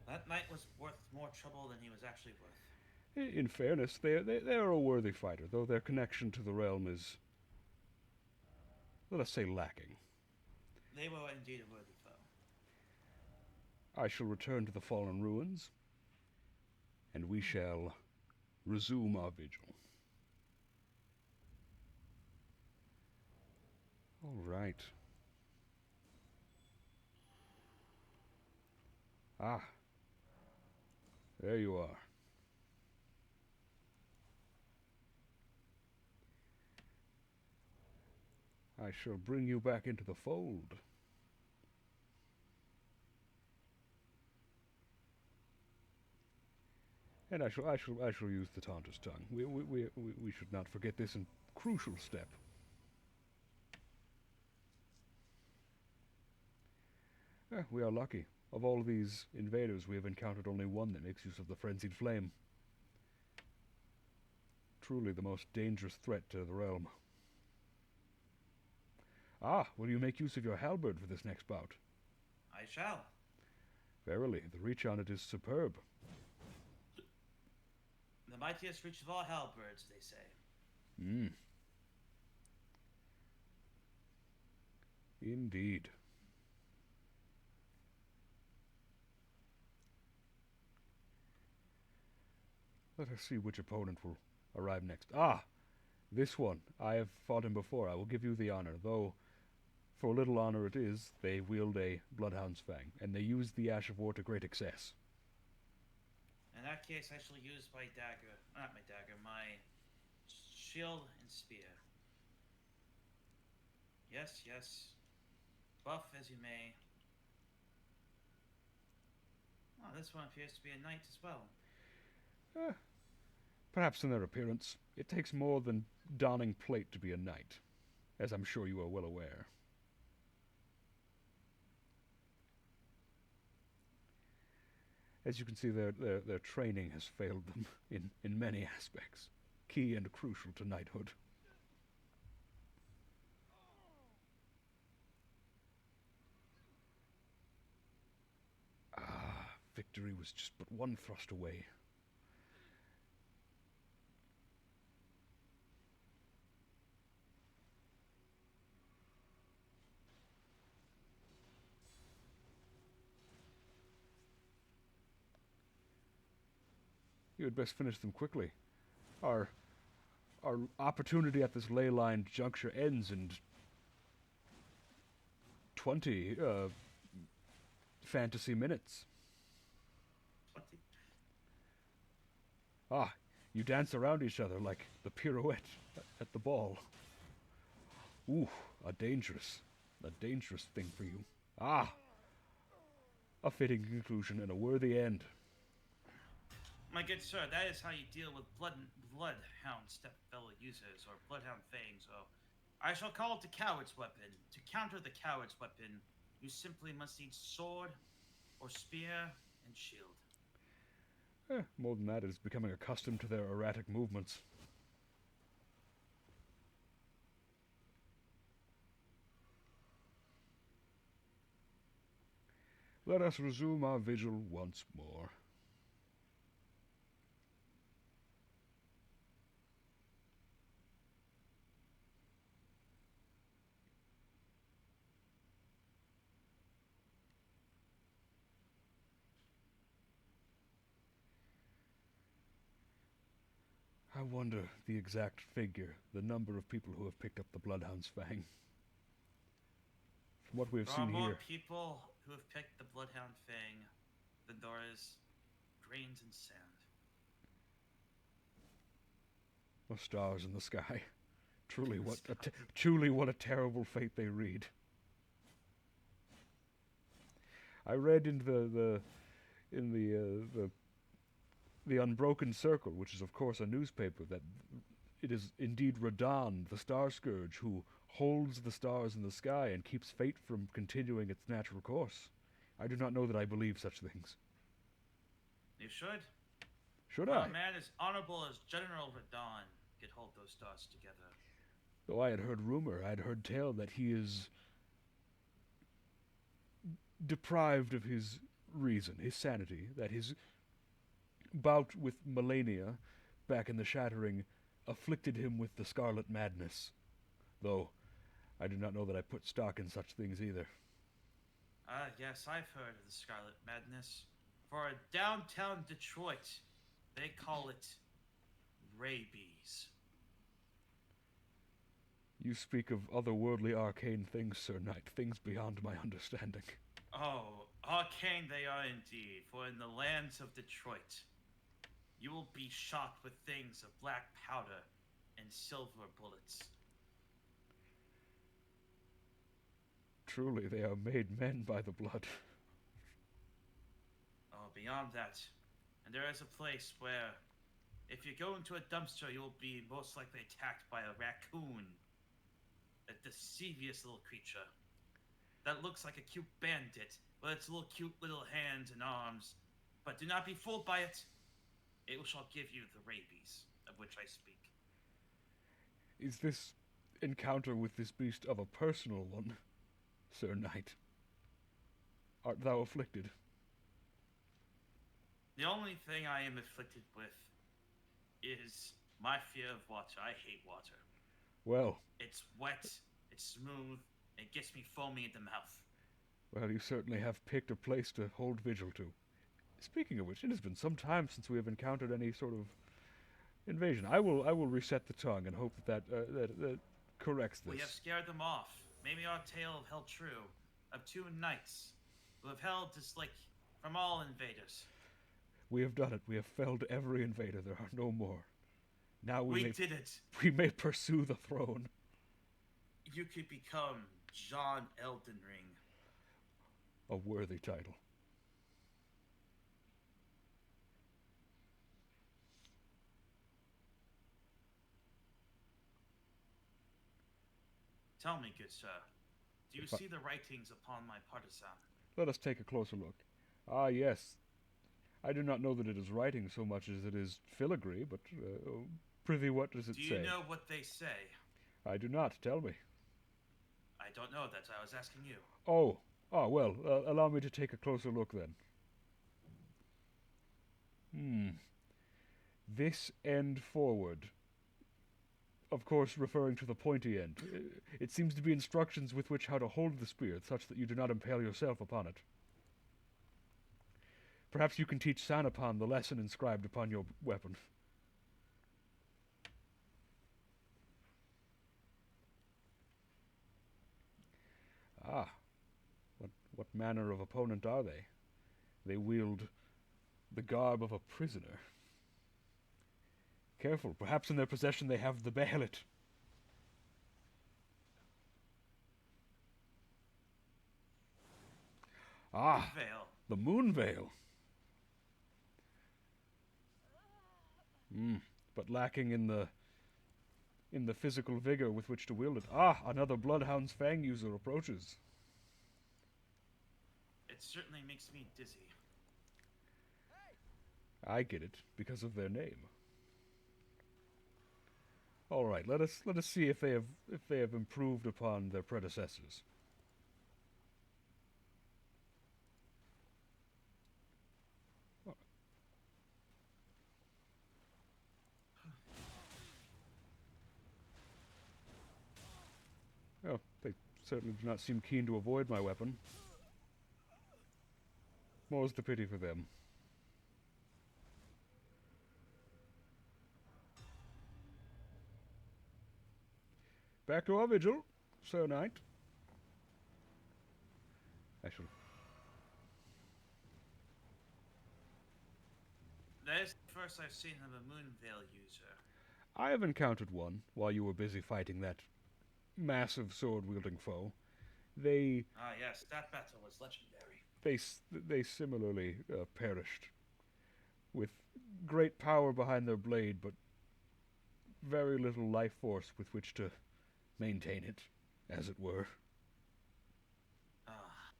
That knight was worth more trouble than he was actually worth. In fairness, they are a worthy fighter, though their connection to the realm is, let us say, lacking. They were indeed a worthy foe. I shall return to the fallen ruins, and we shall resume our vigil. All right. Ah, there you are. I shall bring you back into the fold. And I shall use the Taunter's tongue. We should not forget this crucial step. We are lucky. Of all these invaders, we have encountered only one that makes use of the frenzied flame. Truly the most dangerous threat to the realm. Ah, will you make use of your halberd for this next bout? I shall. Verily, the reach on it is superb. The mightiest reach of all halberds, they say. Indeed. Let us see which opponent will arrive next. Ah! This one. I have fought him before. I will give you the honor, though for little honor it is, they wield a Bloodhound's Fang, and they use the Ash of War to great excess. In that case, I shall use my dagger. Not my dagger, my shield and spear. Yes, yes. Buff as you may. Oh, this one appears to be a knight as well. Perhaps in their appearance. It takes more than donning plate to be a knight, as I'm sure you are well aware. As you can see, their training has failed them in many aspects, key and crucial to knighthood. Ah, victory was just but one thrust away. You had best finish them quickly. Our opportunity at this ley-lined juncture ends in 20 fantasy minutes. 20. Ah, you dance around each other like the pirouette at the ball. Ooh, a dangerous thing for you. Ah, a fitting conclusion and a worthy end. My good sir, that is how you deal with Bloodhound step fellow users, or Bloodhound Fang, so I shall call it the coward's weapon. To counter the coward's weapon, you simply must need sword, or spear, and shield. More than that, it is becoming accustomed to their erratic movements. Let us resume our vigil once more. I wonder the exact figure, the number of people who have picked up the Bloodhound's Fang. From what we have There are seen more here. people who have picked the Bloodhound Fang than there is grains in sand. Oh, stars in the sky. Truly what a terrible fate they read. I read in the Unbroken Circle, which is of course a newspaper, that it is indeed Radon, the Star Scourge, who holds the stars in the sky and keeps fate from continuing its natural course. I do not know that I believe such things. You should. Should Well, I? a man as honorable as General Radon could hold those stars together. Though I had heard rumor, I had heard tale that he is deprived of his reason, his sanity, that his bout with Melania back in the Shattering afflicted him with the Scarlet Madness. Though I do not know that I put stock in such things either. Yes, I've heard of the Scarlet Madness. For downtown Detroit, they call it rabies. You speak of otherworldly arcane things, Sir Knight, things beyond my understanding. Oh, arcane they are indeed, for in the lands of Detroit, you will be shot with things of black powder and silver bullets. Truly, they are made men by the blood. Oh, beyond that, and there is a place where, if you go into a dumpster, you'll be most likely attacked by a raccoon. A devious little creature that looks like a cute bandit with its cute little hands and arms. But do not be fooled by it. It shall give you the rabies of which I speak. Is this encounter with this beast of a personal one, Sir Knight? Art thou afflicted? The only thing I am afflicted with is my fear of water. I hate water. Well, It's wet, it's smooth, it gets me foamy in the mouth. well, you certainly have picked a place to hold vigil to. Speaking of which, it has been some time since we have encountered any sort of invasion. I will reset the tongue and hope that corrects this. We have scared them off. Maybe our tale held true of two knights who have held this lake from all invaders. We have done it. We have felled every invader. There are no more. Now We did it. we may pursue the throne. You could become John Elden Ring. A worthy title. Tell me, good sir, do you If I- see the writings upon my partisan? Let us take a closer look. Ah, yes. I do not know that it is writing so much as it is filigree, but prithee, what does it Do you say? know what they say? I do not. Tell me. I don't know. That's why I was asking you. Oh, well, allow me to take a closer look then. This end forward. Of course, referring to the pointy end. It seems to be instructions with which how to hold the spear, such that you do not impale yourself upon it. Perhaps you can teach Sanapan the lesson inscribed upon your weapon. Ah, what manner of opponent are they? They wield the garb of a prisoner. Careful, perhaps in their possession they have the Baelit. Ah, Veil. the Moon Veil. But lacking in the physical vigor with which to wield it. Ah, another Bloodhound's Fang user approaches. It certainly makes me dizzy. I get it because of their name. All right, let us see if they have improved upon their predecessors. Oh, they certainly do not seem keen to avoid my weapon. More's the pity for them. Back to our vigil, Sir Knight. I shall... That is the first I've seen of a Moonveil user. I have encountered one while you were busy fighting that massive sword-wielding foe. They Ah, yes, that battle was legendary. they similarly perished with great power behind their blade, but very little life force with which to maintain it, as it were. Ah.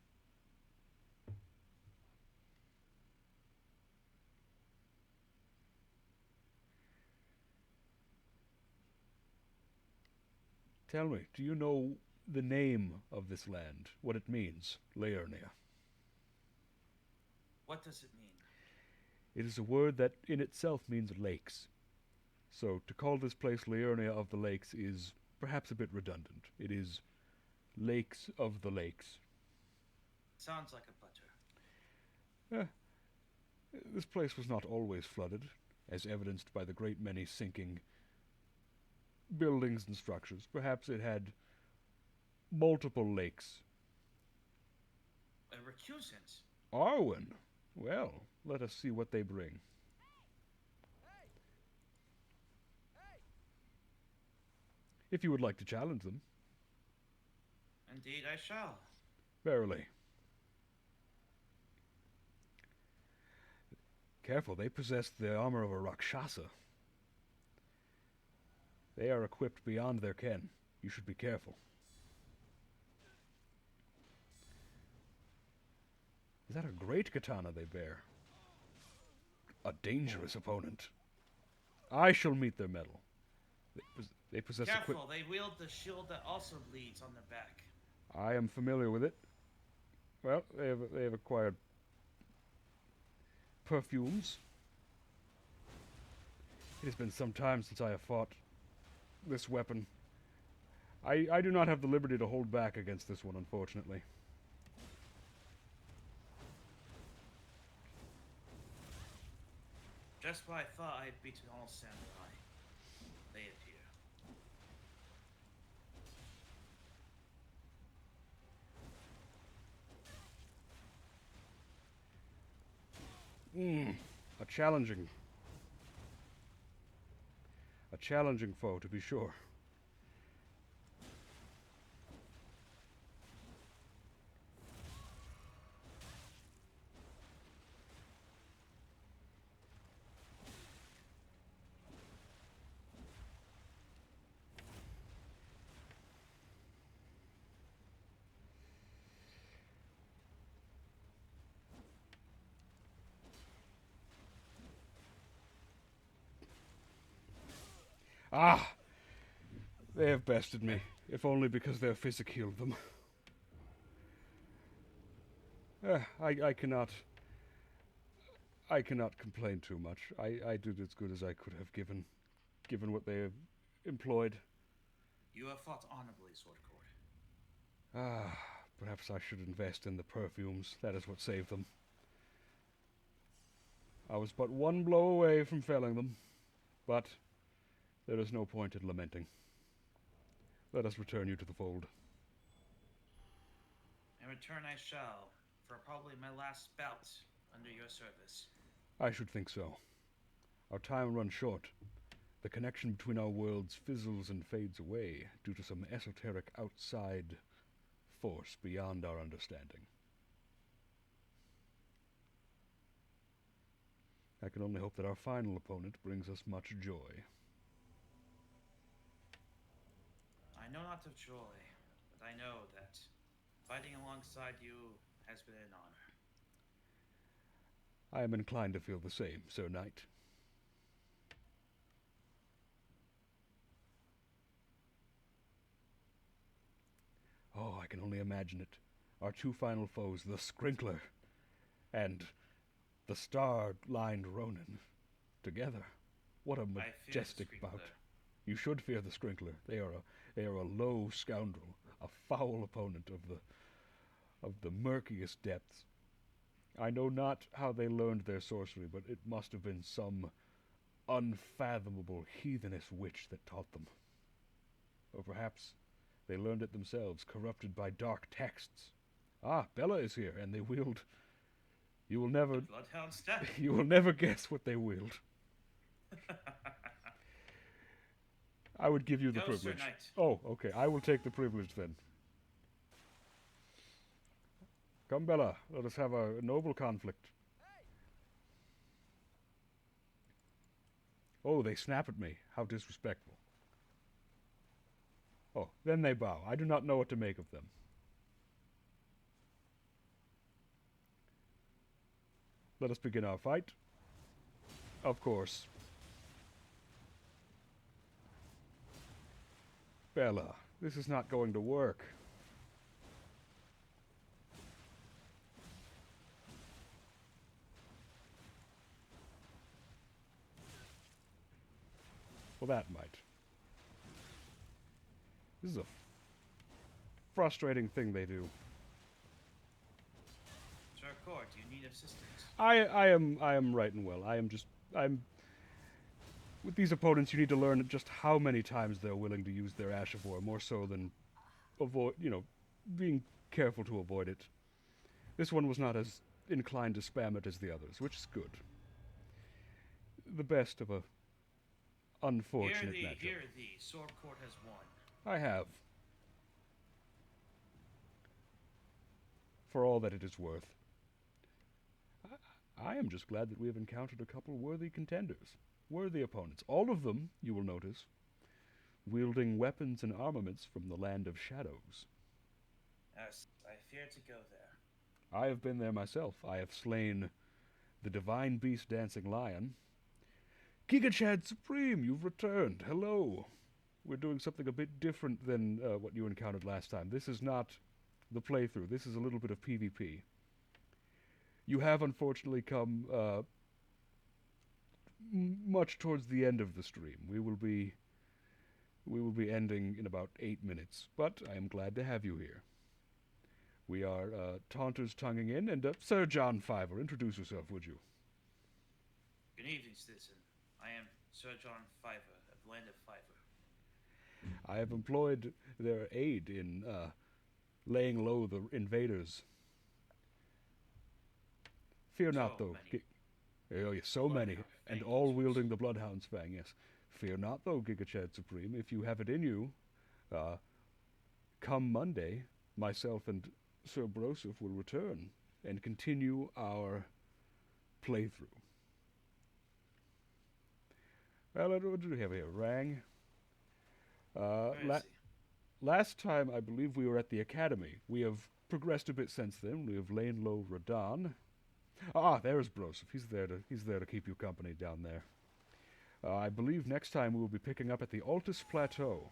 Tell me, do you know the name of this land? What it means, Liurnia? What does it mean? It is a word that in itself means lakes. So to call this place Liurnia of the Lakes is perhaps a bit redundant. It is Lakes of the Lakes. Sounds like a butter. This place was not always flooded, as evidenced by the great many sinking buildings and structures. Perhaps it had multiple lakes. A recusant? Arwen! Well, let us see what they bring. If you would like to challenge them. Indeed I shall. Verily. Careful, they possess the armor of a Rakshasa. They are equipped beyond their ken. You should be careful. Is that a great katana they bear? A dangerous opponent. I shall meet their mettle. They possess Careful, they wield the shield that also bleeds on the back. I am familiar with it. Well, they have acquired perfumes. It has been some time since I have fought this weapon. I do not have the liberty to hold back against this one, unfortunately. Just when I thought I had beaten all samurai, they appear. A challenging foe, to be sure. Ah! They have bested me, if only because their physic healed them. I cannot complain too much. I did as good as I could have given what they have employed. You have fought honorably, Swordcord. Perhaps I should invest in the perfumes. That is what saved them. I was but one blow away from felling them, but there is no point in lamenting. Let us return you to the fold. In return I shall, for probably my last bout under your service. I should think so. Our time runs short. The connection between our worlds fizzles and fades away due to some esoteric outside force beyond our understanding. I can only hope that our final opponent brings us much joy. I know not of joy, but I know that fighting alongside you has been an honor. I am inclined to feel the same, Sir Knight. Oh, I can only imagine it. Our two final foes, the Sprinkler and the star-lined Ronin, together. What a majestic bout. You should fear the Sprinkler. They are a low scoundrel, a foul opponent of the murkiest depths. I know not how they learned their sorcery, but it must have been some unfathomable heathenish witch that taught them. Or perhaps they learned it themselves, corrupted by dark texts. Ah, Bella is here, and they wield... You will never... Bloodhound staff. You will never guess what they wield. I would give you the Go, privilege. Sir Knight. Oh, okay. I will take the privilege then. Come, Bella. Let us have a noble conflict. Oh, they snap at me. How disrespectful. Oh, then they bow. I do not know what to make of them. Let us begin our fight. Of course. Bella, this is not going to work. Well, that might. This is a frustrating thing they do. Sir Court, do you need assistance? I am right and well. I'm with these opponents. You need to learn just how many times they're willing to use their Ash of War, more so than being careful to avoid it. This one was not as inclined to spam it as the others, which is good. The best of a unfortunate matchup. Hear thee, Sword Court has won. I have. For all that it is worth. I am just glad that we have encountered a couple worthy contenders. Worthy opponents. All of them, you will notice, wielding weapons and armaments from the land of shadows. Yes, I fear to go there. I have been there myself. I have slain the divine beast dancing lion. Gigachad Supreme, you've returned. Hello. We're doing something a bit different than what you encountered last time. This is not the playthrough. This is a little bit of PvP. You have unfortunately come much towards the end of the stream. We will be ending in about 8 minutes, but I am glad to have you here. We are taunters tonguing in, and Sir John Fiverr, introduce yourself, would you? Good evening, citizen. I am Sir John Fiverr of the land of Fiverr. I have employed their aid in laying low the invaders. Fear not, though. Oh, yes, so many, and all wielding the Bloodhound's Fang, yes. Fear not, though, Gigachad Supreme. If you have it in you, come Monday, myself and Sir Broseph will return and continue our playthrough. Well, what do we have here? Rang. Last time, I believe we were at the Academy. We have progressed a bit since then. We have lain low Radon. Ah, there's Broseph. He's there to keep you company down there. I believe next time we will be picking up at the Altus Plateau.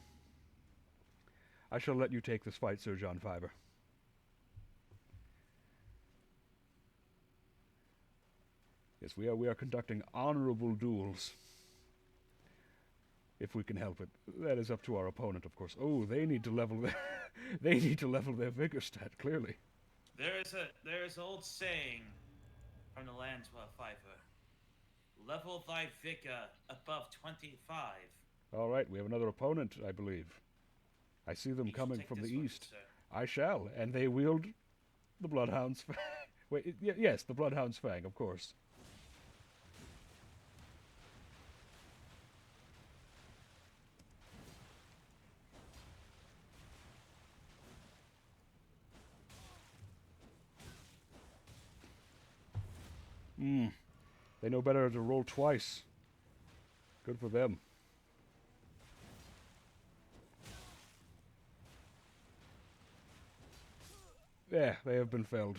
I shall let you take this fight, Sir John Fiverr. Yes, we are conducting honorable duels. If we can help it. That is up to our opponent, of course. Oh, they need to level their their vigor stat, clearly. There is an old saying from the lands of Fiverr. Level thy vigor above 25. All right, we have another opponent, I believe. I see them coming from the east. I shall, and they wield the Bloodhound's Fang. Wait, yes, the Bloodhound's Fang, of course. They know better to roll twice. Good for them. Yeah, they have been felled.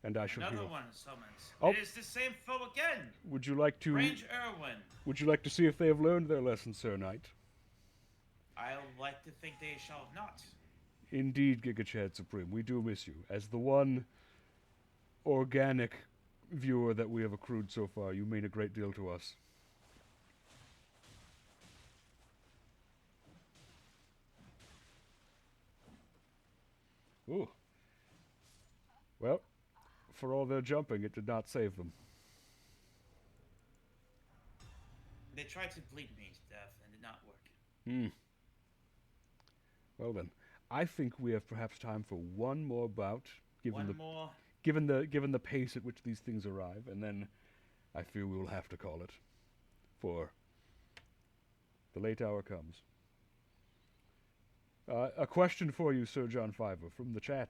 And I shall heal. Another one summons. Oh. It is the same foe again. Would you like to... Range Irwin. Would you like to see if they have learned their lesson, Sir Knight? I'll like to think they shall not. Indeed, Gigachad Supreme, we do miss you. As the one organic viewer that we have accrued so far, you mean a great deal to us. Ooh. Well, for all their jumping, it did not save them. They tried to bleed me to death and did not work. Well then, I think we have perhaps time for one more bout, One more. given the pace at which these things arrive, and then I fear we will have to call it. For the late hour comes. A question for you, Sir John Fiverr, from the chat.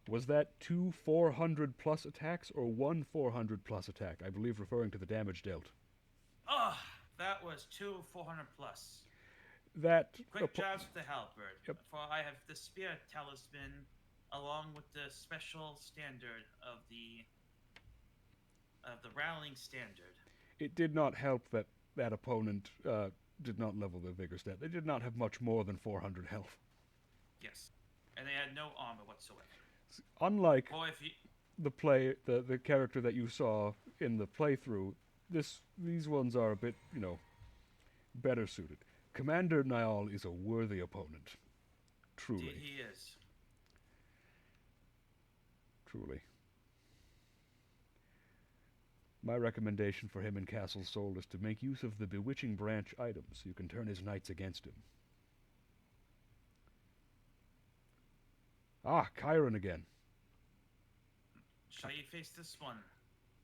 Was that 2 400+ attacks or 1 400+ attack? I believe referring to the damage dealt. Oh, that was 2 400+. That Quick jabs with the halberd. Yep. For I have the spear talisman, along with the special standard of the rallying standard. it did not help that that opponent did not level their vigor stat. They did not have much more than 400 health. Yes, and they had no armor whatsoever. Unlike Or if you, the character that you saw in the playthrough, these ones are a bit, better suited. Commander Niall is a worthy opponent. Truly. indeed he is. Truly. My recommendation for him in Castle Sol is to make use of the Bewitching Branch items. You can turn his knights against him. Ah, Chiron again. Shall you face this one?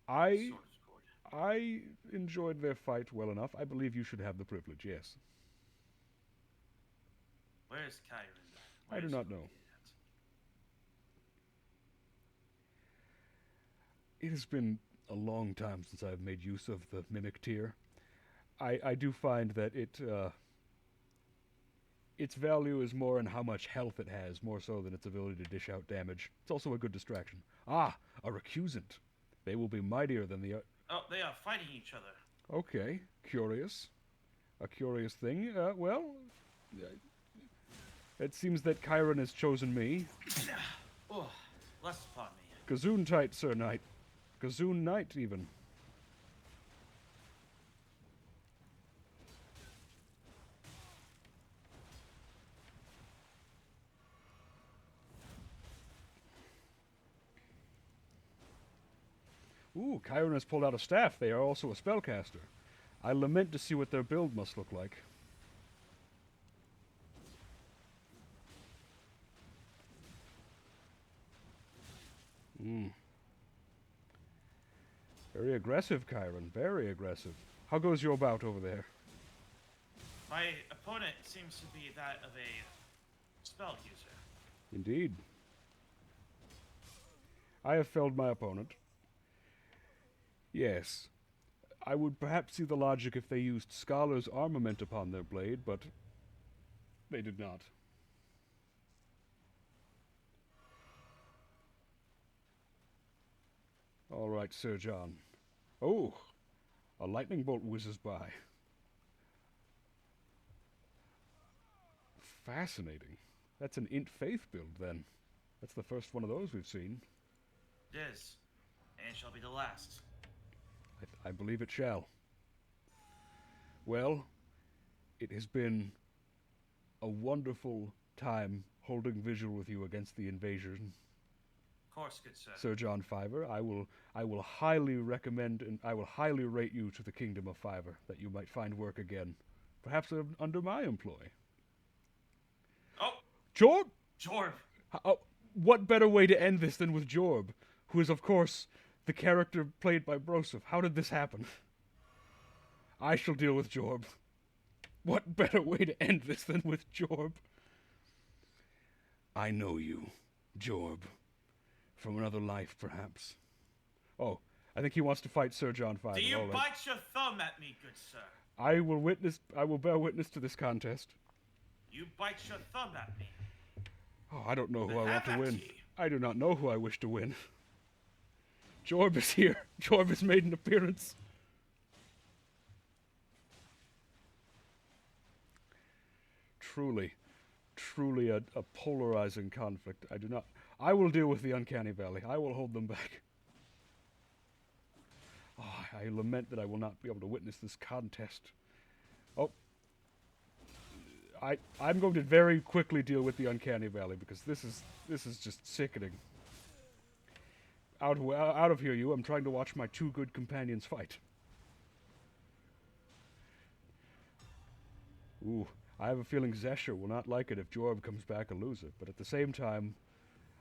I Sword Scored. I enjoyed their fight well enough. I believe you should have the privilege, yes. Where is Chiron? I do not know. It has been a long time since I've made use of the Mimic tier. I do find that its value is more in how much health it has, more so than its ability to dish out damage. It's also a good distraction. Ah, a recusant. They will be mightier than the... Oh, they are fighting each other. Okay, curious. A curious thing. It seems that Chiron has chosen me. Oh, less upon me. Gazoon tight, Sir Knight. Gazoon Knight, even. Ooh, Chiron has pulled out a staff. They are also a spellcaster. I lament to see what their build must look like. Very aggressive, Chiron. Very aggressive. How goes your bout over there? My opponent seems to be that of a spell user. Indeed. I have felled my opponent. Yes. I would perhaps see the logic if they used Scholar's armament upon their blade, but they did not. All right, Sir John. Oh, a lightning bolt whizzes by. Fascinating. That's an Int Faith build, then. That's the first one of those we've seen. It is, and it shall be the last. I believe it shall. Well, it has been a wonderful time holding vigil with you against the invasion. Of course, good sir. Sir John Fiverr, I will highly recommend and I will highly rate you to the kingdom of Fiverr, that you might find work again, perhaps under my employ. Oh, Jorb! Jorb! What better way to end this than with Jorb, who is, of course, the character played by Broseph? How did this happen? I shall deal with Jorb. What better way to end this than with Jorb? I know you, Jorb. From another life, perhaps. Oh, I think he wants to fight Sir John Fiverr. Do you All right. bite your thumb at me, good sir? I will bear witness to this contest. You bite your thumb at me. Oh, I don't know who I want to Have at win. ye. I do not know who I wish to win. Jorb is here. Jorb has made an appearance. Truly a polarizing conflict. I will deal with the Uncanny Valley. I will hold them back. Oh, I lament that I will not be able to witness this contest. Oh. I'm going to very quickly deal with the Uncanny Valley because this is just sickening. Out of here, you! I'm trying to watch my two good companions fight. Ooh, I have a feeling Zesha will not like it if Jorb comes back a loser, but at the same time,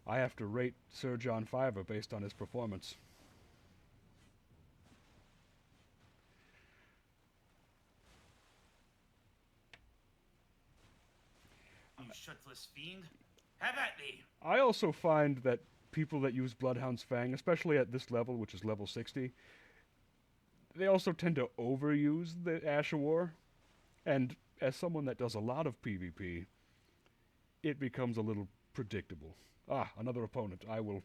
I have to rate Sir John Fiverr based on his performance. You shirtless fiend. Have at me. I also find that people that use Bloodhound's Fang, especially at this level, which is level 60, they also tend to overuse the Ash of War. And as someone that does a lot of PvP, it becomes a little predictable. Ah, another opponent. I will...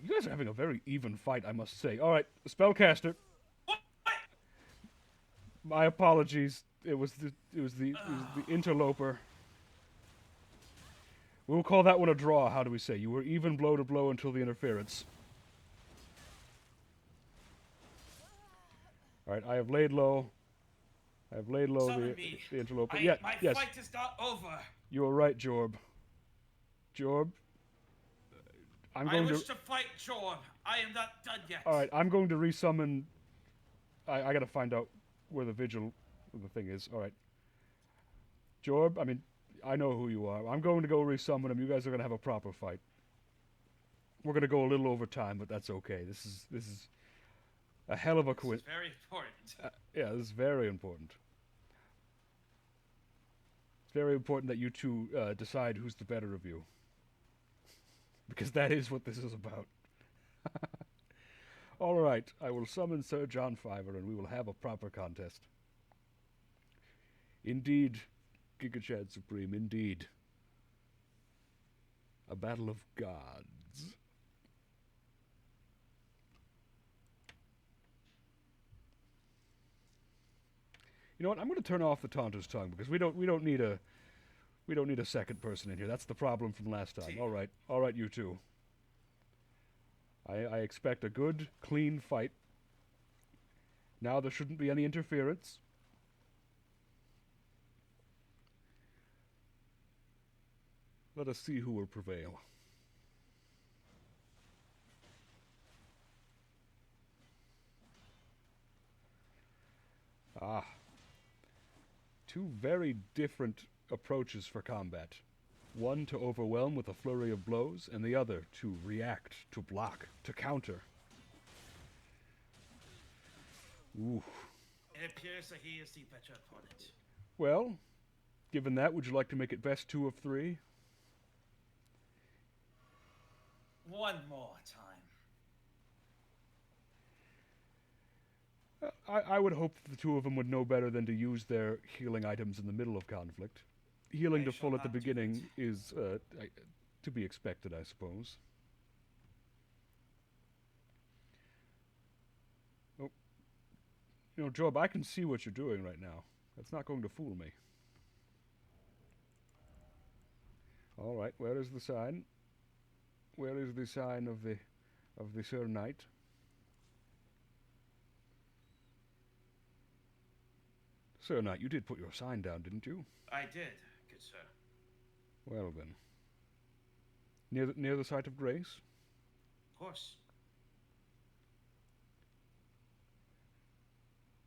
You guys are having a very even fight, I must say. Alright, Spellcaster. What? My apologies. It was the interloper. We'll call that one a draw, how do we say? You were even blow to blow until the interference. Alright, I have laid low. I have laid low the interloper. My yes. fight is not over. You are right, Jorb. Jorb, I wish to fight Jorb. I am not done yet. Alright, I'm going to resummon... I gotta find out where the vigil of the thing is. Alright. Jorb, I mean, I know who you are. I'm going to go resummon him. You guys are gonna have a proper fight. We're gonna go a little over time, but that's okay. This is a hell of a quiz. This is very important. Yeah, this is very important. It's very important that you two decide who's the better of you. Because that is what this is about. Alright, I will summon Sir John Fiverr and we will have a proper contest. Indeed, Gigachad Supreme, indeed. A battle of gods. You know what? I'm going to turn off the Taunter's Tongue because we don't need a second person in here. That's the problem from last time. All right, you two. I expect a good, clean fight. Now there shouldn't be any interference. Let us see who will prevail. Ah. Two very different approaches for combat. One to overwhelm with a flurry of blows, and the other to react, to block, to counter. Ooh. It appears that he is the better opponent. Well, given that, would you like to make it best 2 of 3? One more time. I would hope that the two of them would know better than to use their healing items in the middle of conflict. Healing to full at the beginning is to be expected, I suppose. Oh. You know, Job, I can see what you're doing right now. That's not going to fool me. Alright, where is the sign? Where is the sign of the Sir Knight? Sir Knight, you did put your sign down, didn't you? I did, good sir. Well then. Near the site of grace? Of course.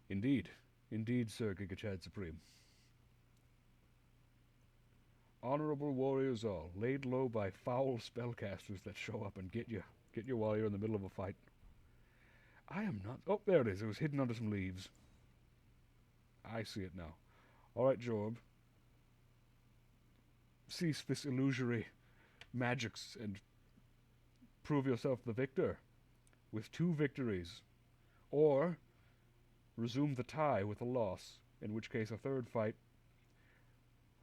Indeed. Indeed, Sir Gigachad Supreme. Honorable warriors all, laid low by foul spellcasters that show up and get you while you're in the middle of a fight. I am not... Oh, there it is. It was hidden under some leaves. I see it now. Alright, Job. Cease this illusory magics and prove yourself the victor with 2 victories. Or resume the tie with a loss, in which case a third fight,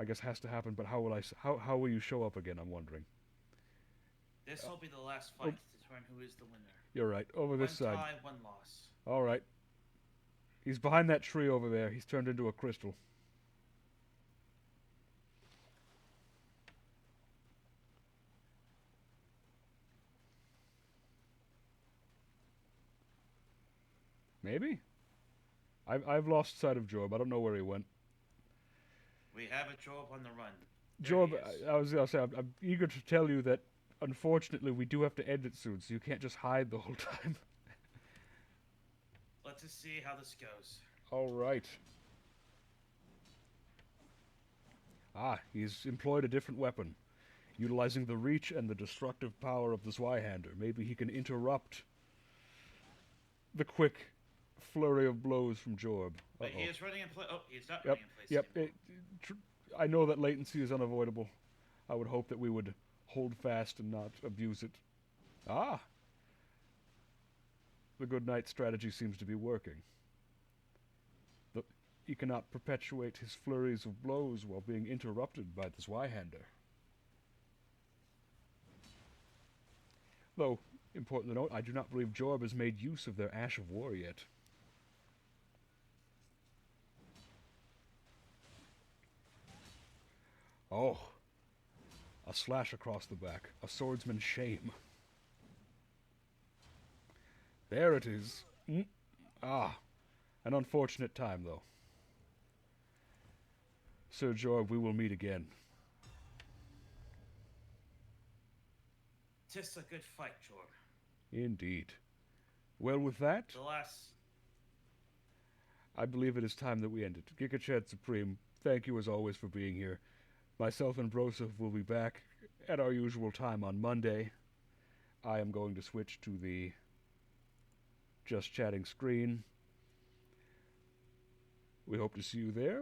I guess, has to happen, but how will you show up again, I'm wondering. This will be the last fight to determine who is the winner. You're right. Over this side. 1 tie, 1 loss. Alright. He's behind that tree over there. He's turned into a crystal. Maybe? I've lost sight of Job. I don't know where he went. We have a Job on the run. Job, I was going to say, I'm eager to tell you that, unfortunately, we do have to end it soon, so you can't just hide the whole time. Let's just see how this goes. All right. Ah, he's employed a different weapon. Utilizing the reach and the destructive power of the Zweihander, maybe he can interrupt the quick flurry of blows from Jorb. But he is running in place. Oh, he's not Yep, running in place yep. anymore. I know that latency is unavoidable. I would hope that we would hold fast and not abuse it. Ah! The good knight strategy seems to be working. He cannot perpetuate his flurries of blows while being interrupted by the Zweihander. Though, important to note, I do not believe Jorb has made use of their Ash of War yet. Oh, a slash across the back, a swordsman's shame. There it is. Ah, an unfortunate time, though. Sir Jorb, we will meet again. Tis a good fight, Jorb. Indeed. Well, with that, The last... I believe it is time that we end it. Gigachad Supreme, thank you as always for being here. Myself and Broseph will be back at our usual time on Monday. I am going to switch to the Just Chatting screen. We hope to see you there.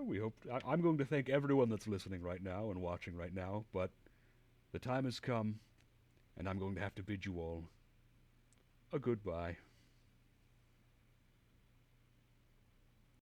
I'm going to thank everyone that's listening right now and watching right now, but the time has come, and I'm going to have to bid you all a goodbye.